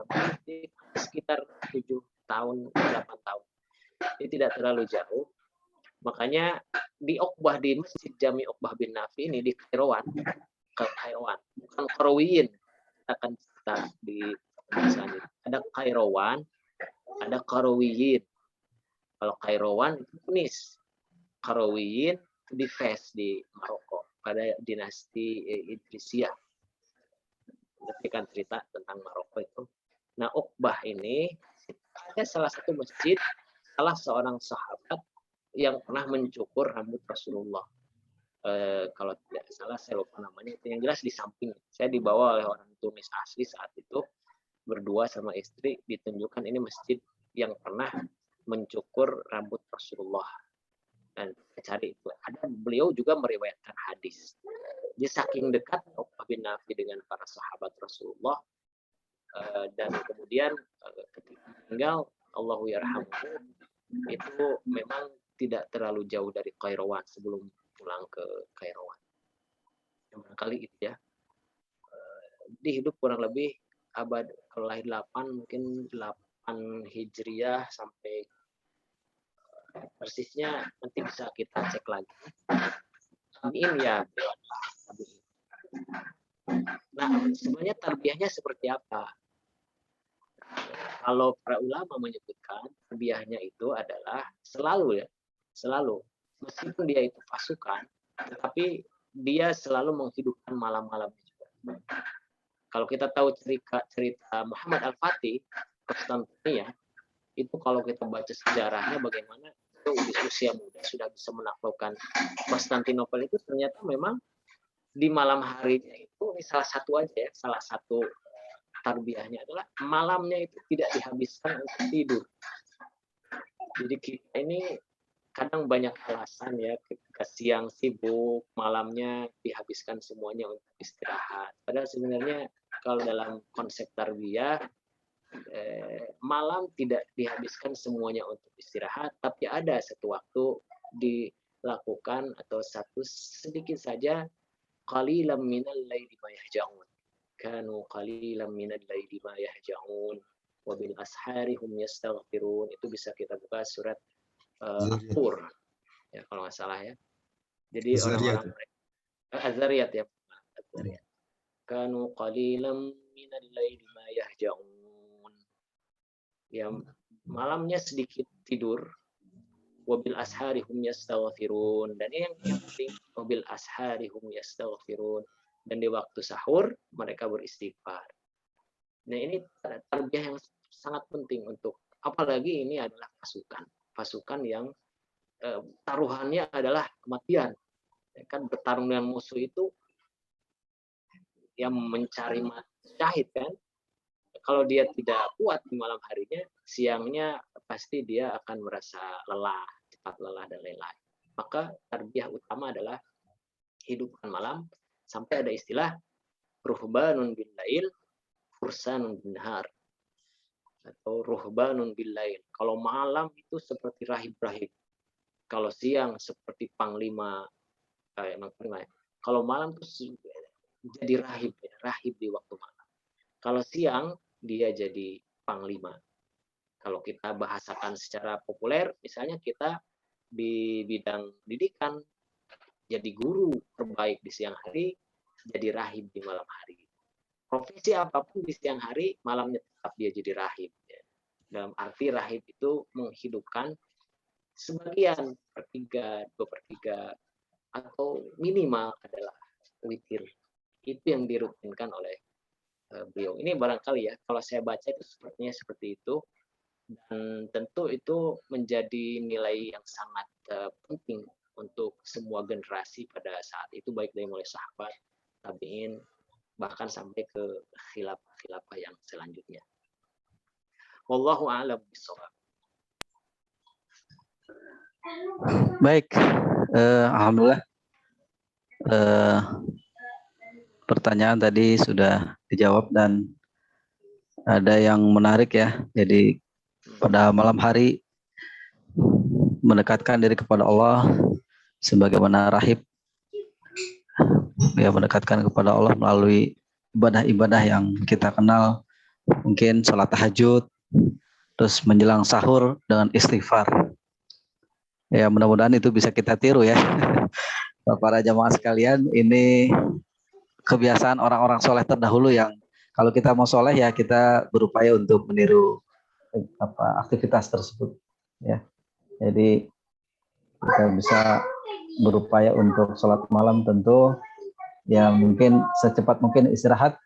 sekitar 7 tahun, 8 tahun. Ini tidak terlalu jauh. Makanya di Masjid Jami Uqbah bin Nafi ini di Kairouan, bukan Qarawiyyin. Kita akan cerita di selanjutnya. Ada Kairouan, ada Qarawiyyin. Kalau Kairouan itu Tunis, Qarawiyyin di Fes di Maroko pada dinasti Idrisiyah. Nanti kan cerita tentang Maroko itu. Nah, Uqbah ini ada salah satu masjid, salah seorang sahabat yang pernah mencukur rambut Rasulullah. Kalau tidak salah, saya lupa namanya. Yang jelas di samping. Saya dibawa oleh orang Tunis asli saat itu, berdua sama istri, ditunjukkan ini masjid yang pernah mencukur rambut Rasulullah. Dan cari itu, ada beliau juga meriwayatkan hadis. Dia saking dekat Uqbah bin Nafi dengan para sahabat Rasulullah, dan kemudian ketika meninggal, Allahu yarhamuhu, itu memang tidak terlalu jauh dari Kairouan sebelum pulang ke Kairouan. Barangkali itu ya. Dia hidup kurang lebih abad, kalau lahir 8 mungkin 8 Hijriah sampai persisnya nanti bisa kita cek lagi. Tabi'in ya. Nah, sebenarnya tarbiyahnya seperti apa? Kalau para ulama menyebutkan tarbiyahnya itu adalah selalu meskipun dia itu pasukan, tetapi dia selalu menghidupkan malam-malamnya juga. Kalau kita tahu cerita Muhammad Al-Fatih, Konstantinia, itu kalau kita baca sejarahnya bagaimana itu di usia muda sudah bisa menaklukkan Konstantinopel, itu ternyata memang di malam harinya itu, ini salah satu tarbiyahnya adalah malamnya itu tidak dihabiskan untuk tidur. Jadi kita ini kadang banyak alasan ya, ketika siang sibuk, malamnya dihabiskan semuanya untuk istirahat. Padahal sebenarnya kalau dalam konsep tarbiyah, malam tidak dihabiskan semuanya untuk istirahat, tapi ada satu waktu dilakukan atau satu sedikit saja, qalilan minal laili ma yahja'un, kanu qalilan minal laili ma yahja'un wa bil ashari hum yastaghfirun. Itu bisa kita buka surat Tur ya kalau nggak salah ya. Jadi orang-orang Az-Zariyat ya, Az-Zariyat. Kanu qalilan minal laili ma yahja'un. Ya, malamnya sedikit tidur. Wabil ashari hum yastaghfirun. Dan ini yang penting, wabil ashari hum yastaghfirun. Dan di waktu sahur mereka beristighfar. Nah, ini tarbiyah yang sangat penting untuk, apalagi ini adalah pasukan yang taruhannya adalah kematian. Kan bertarung dengan musuh itu yang mencari syahid kan. Kalau dia tidak kuat di malam harinya, siangnya pasti dia akan merasa lelah, cepat lelah dan lain-lain. Maka tarbiyah utama adalah hidupkan malam, sampai ada istilah ruhbanun bil lail, fursanun bin nahar, atau ruhbanun bil lail. Kalau malam itu seperti rahib-rahib, kalau siang seperti panglima, kalau malam itu jadi rahib di waktu malam. Kalau siang dia jadi panglima. Kalau kita bahasakan secara populer, misalnya kita di bidang pendidikan, jadi guru terbaik di siang hari, jadi rahib di malam hari. Profesi apapun di siang hari, malamnya tetap dia jadi rahib. Ya. Dalam arti rahib itu menghidupkan sebagian per 3, 2/3, atau minimal adalah witir. Itu yang dirutinkan oleh beliau. Ini barangkali ya, kalau saya baca itu sepertinya seperti itu. Dan tentu itu menjadi nilai yang sangat penting untuk semua generasi pada saat itu, baik dari mulai sahabat, tabi'in, bahkan sampai ke khilafah-khilafah yang selanjutnya. Wallahu a'lam bishawab. Baik, alhamdulillah. Pertanyaan tadi sudah dijawab dan ada yang menarik ya. Jadi pada malam hari mendekatkan diri kepada Allah sebagaimana rahib ya, mendekatkan kepada Allah melalui ibadah-ibadah yang kita kenal, mungkin sholat tahajud, terus menjelang sahur dengan istighfar. Ya, mudah-mudahan itu bisa kita tiru ya. Para jamaah sekalian, ini kebiasaan orang-orang soleh terdahulu yang kalau kita mau soleh ya kita berupaya untuk meniru aktivitas tersebut ya. Jadi kita bisa berupaya untuk sholat malam, tentu ya mungkin secepat mungkin istirahat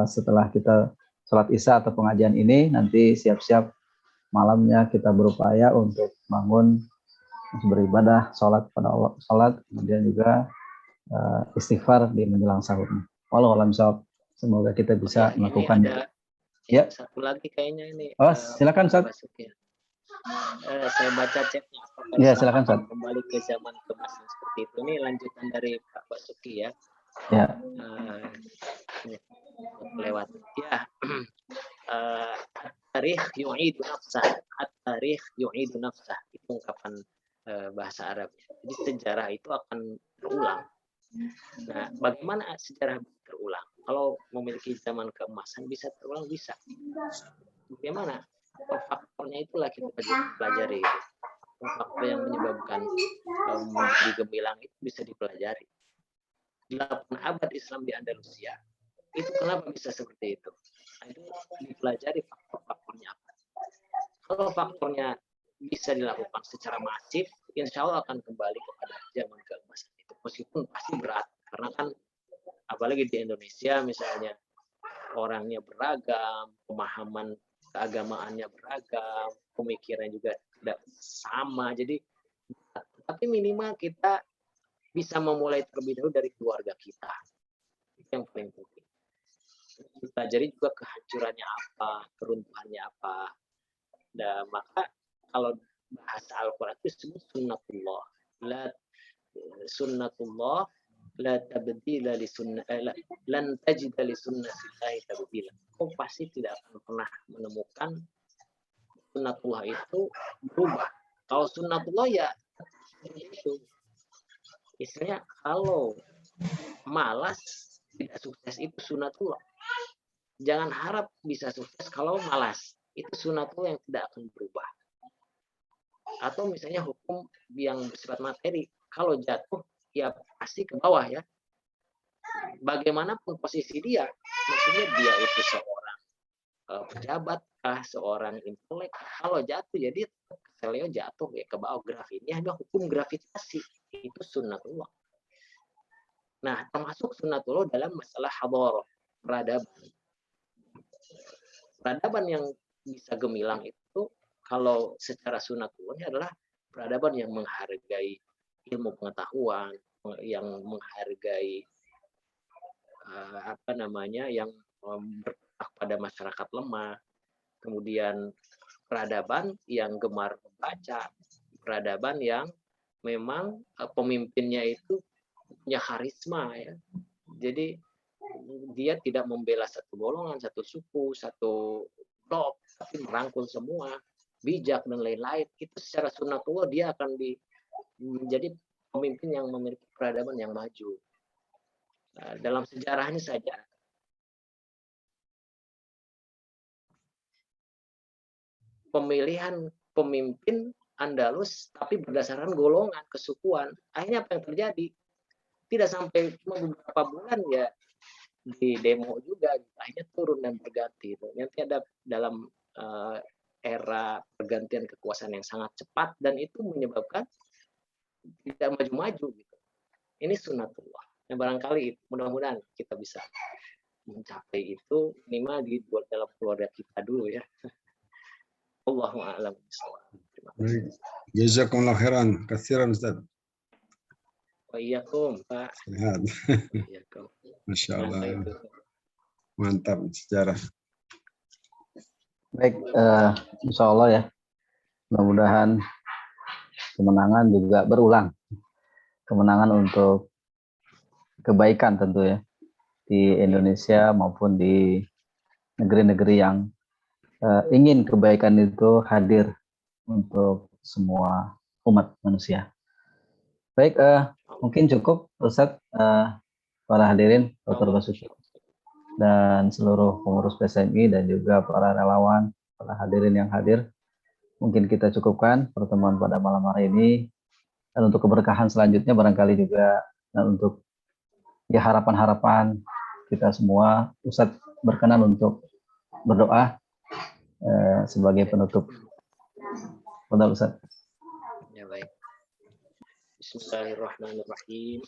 setelah kita sholat isya atau pengajian ini, nanti siap-siap malamnya kita berupaya untuk bangun beribadah, sholat pada Allah, sholat, kemudian juga istighfar di menjelang sahur. Wallahu a'lam bishawab. Semoga kita bisa melakukan. Ya, satu lagi kayaknya ini. Oh, silakan Ustaz. Saya baca chatnya. Ya, silakan Ustaz. Kembali ke zaman kemasan seperti itu. Ini lanjutan dari Pak Basuki ya. Ya. Lewat. Ya. Tarikh yu'idu nafsah. At-tarikh yu'idu nafsah. Itu ungkapan bahasa Arab. Jadi sejarah itu akan berulang. Nah, bagaimana sejarah terulang? Kalau memiliki zaman keemasan bisa terulang, bisa. Bagaimana? Faktornya itulah kita pelajari. Faktor yang menyebabkan menjadi gemilang itu bisa dipelajari. 8 abad Islam di Andalusia, itu kenapa bisa seperti itu? Nah, itu dipelajari faktor-faktornya apa. Kalau faktornya bisa dilakukan secara masif, insya Allah akan kembali kepada zaman keemasan itu. Meskipun pasti berat, karena kan apalagi di Indonesia misalnya orangnya beragam, pemahaman keagamaannya beragam, pemikiran juga tidak sama. Jadi, tapi minimal kita bisa memulai terlebih dahulu dari keluarga kita. Itu yang paling penting. Pelajari juga kehancurannya apa, keruntuhannya apa. Dan maka kalau bahasa Al-Quran itu disebut sunnatullah. Sunnatullah la tabdila li sunnah, lan tajida li sunnatillahi tabdila. Kau pasti tidak akan pernah menemukan sunnatullah itu berubah. Kalau sunnatullah ya itu. Istilahnya kalau malas tidak sukses itu sunnatullah. Jangan harap bisa sukses kalau malas. Itu sunnatullah yang tidak akan berubah. Atau misalnya hukum yang bersifat materi, kalau jatuh ya pasti ke bawah ya. Bagaimanapun posisi dia, maksudnya dia itu seorang pejabat kah, seorang intelek, kalau jatuh jadi keselio jatuh ya ke bawah. Ini ada hukum gravitasi, itu sunnatullah. Nah, termasuk sunnatullah dalam masalah hadarah, peradaban. Peradaban yang bisa gemilang itu kalau secara sunnatullah adalah peradaban yang menghargai ilmu pengetahuan, yang menghargai yang berpihak pada masyarakat lemah, kemudian peradaban yang gemar membaca, peradaban yang memang pemimpinnya itu punya karisma ya. Jadi dia tidak membela satu golongan, satu suku, satu blok, tapi merangkul semua, bijak dan lain-lain. Itu secara sunnatullah dia akan menjadi pemimpin yang memiliki peradaban yang maju. Dalam sejarahnya saja. pemilihan pemimpin Andalus tapi berdasarkan golongan, kesukuan. Akhirnya apa yang terjadi? Tidak sampai beberapa bulan ya di demo juga, akhirnya turun dan berganti. Nanti ada dalam era pergantian kekuasaan yang sangat cepat dan itu menyebabkan tidak maju-maju gitu. Ini sunatullah. Nah, barangkali mudah-mudahan kita bisa mencapai itu minimal di dalam keluarga kita dulu ya. Allahu a'lam bishawab. Terima kasih. Jazakumullah khairan katsiran Ustaz. Wa iyyakum, Pak. Sehat. Iyyakum. Masya Nah, Allah. itu. Mantap sejarah. Baik, insya Allah ya. Mudah-mudahan kemenangan juga berulang. Kemenangan untuk kebaikan tentu ya. Di Indonesia maupun di negeri-negeri yang ingin kebaikan itu hadir untuk semua umat manusia. Baik, mungkin cukup Ustadz, para hadirin, Dr. Basuki dan seluruh pengurus PSMI dan juga para relawan, para hadirin yang hadir. Mungkin kita cukupkan pertemuan pada malam hari ini. Dan untuk keberkahan selanjutnya barangkali juga dan untuk ya harapan-harapan kita semua, Ustadz berkenan untuk berdoa sebagai penutup. Benar Ustadz. Ya baik. Bismillahirrahmanirrahim.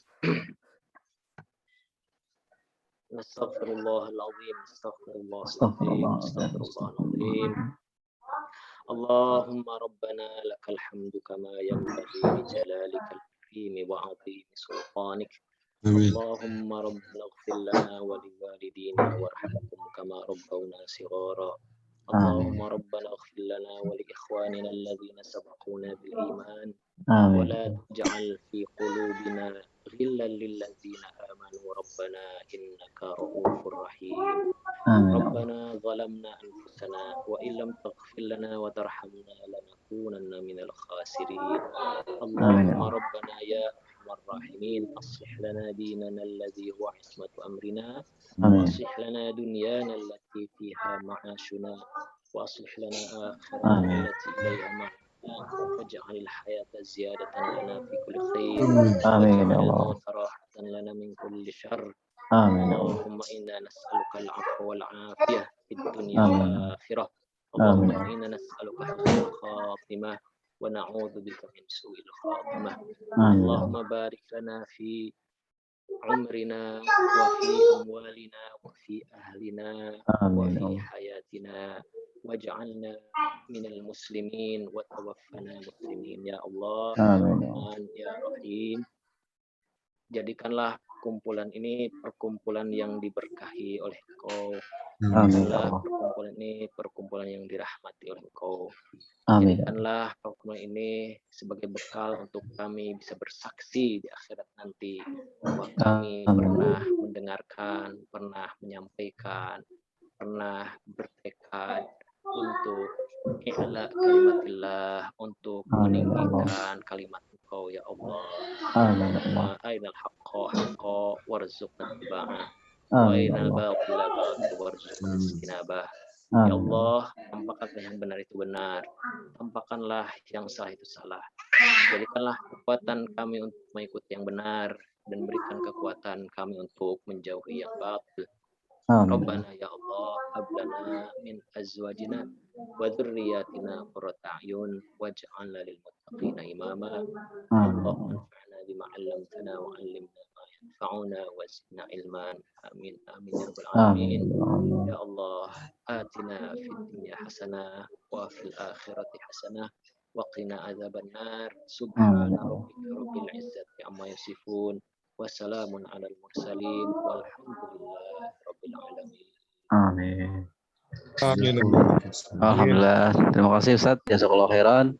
Astaghfirullahaladzim. Astaghfirullahaladzim. Allahumma rabbana lakal hamdu kama yanbaghi li jalalika al-karim wa 'azimi sultanik. Amin. Allahumma rabbana ighfir lana wa liwalidina warhamhum kama rabbawna shighara. Allahumma rabbana ighfir lana wa li ikhwanina alladhina sabaquna bil iman. ولا تجعل في قلوبنا غلا للذين آمنوا ربنا إنك رؤوف رحيم. ربنا ظلمنا أنفسنا وإن لم تغفر لنا وترحمنا لنكونن من الخاسرين. اللهم ربنا يا أرحم الراحمين أصلح لنا ديننا الذي هو عصمة أمرنا وأصلح لنا دنيانا التي فيها معاشنا وأصلح لنا آخرتنا التي إليها معاشنا واجعل الحياة زيادة لنا في كل خير واجعل الموت راحة لنا من كل شر. اللهم إنا نسألك العفو والعافية في الدنيا والآخرة. اللهم إنا نسألك حسن الخاتمة ونعوذ بك من سوء الخاتمة. اللهم بارك لنا في عمرنا وفي أموالنا وفي أهلنا وفي حياتنا واجعلنا من المسلمين وتوفنا مسلمين ya Allah. Amin ya Rahim. Jadikanlah kumpulan ini perkumpulan yang diberkahi oleh Engkau. Jadikanlah perkumpulan ini perkumpulan yang dirahmati oleh Engkau. Jadikanlah perkumpulan ini sebagai bekal untuk kami bisa bersaksi di akhirat nanti bahwa kami pernah mendengarkan, pernah menyampaikan, pernah bertekad untuk i'la kalimatillah, untuk meninggikan kalimat Engkau ya Allah. Allahumma arinal haqqa haqqa warzuqna ittiba'ah wa arinal batila batila warzuqna ijtinabah. Ya Allah, tampakkanlah yang benar itu benar, tampakkanlah yang salah itu salah. Jadikanlah kekuatan kami untuk mengikuti yang benar dan berikan kekuatan kami untuk menjauhi yang batil. Rabbana ya Allah, hablana min azwajina wa dzurriyyatina qurrata a'yun waj'alna lil muttaqina imama. Allahumma anfa'na bima 'allamtana wa 'allimna ma yanfa'una wa zidna ilman. Amin amin ya rabbal alamin. Ya Allah, atina fid dunya hasanah wa fil akhirati hasanah wa qina adzabannar. Subhana rabbika rabbil izzati amma yasifun. Wassalamun alal mursalin walhamdulillahi rabbil alamin. Amin. Amin. Alhamdulillah. Terima kasih Ustaz. Jazakallahu khairan.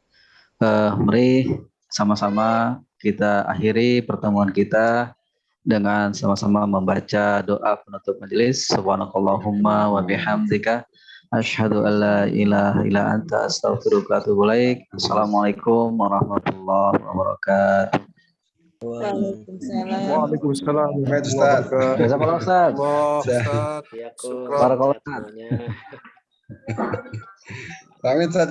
Mari sama-sama kita akhiri pertemuan kita dengan sama-sama membaca doa penutup majelis. Subhanakallahumma wa bihamdika asyhadu an la ilaha illa anta astaghfiruka wa atubu ilaik. Assalamualaikum warahmatullahi wabarakatuh. Waalaikumsalam. Baik, Ustaz. Jazakallahu Ustaz. Ustaz. Ya, Barakallah. semuanya. Amin Ustaz.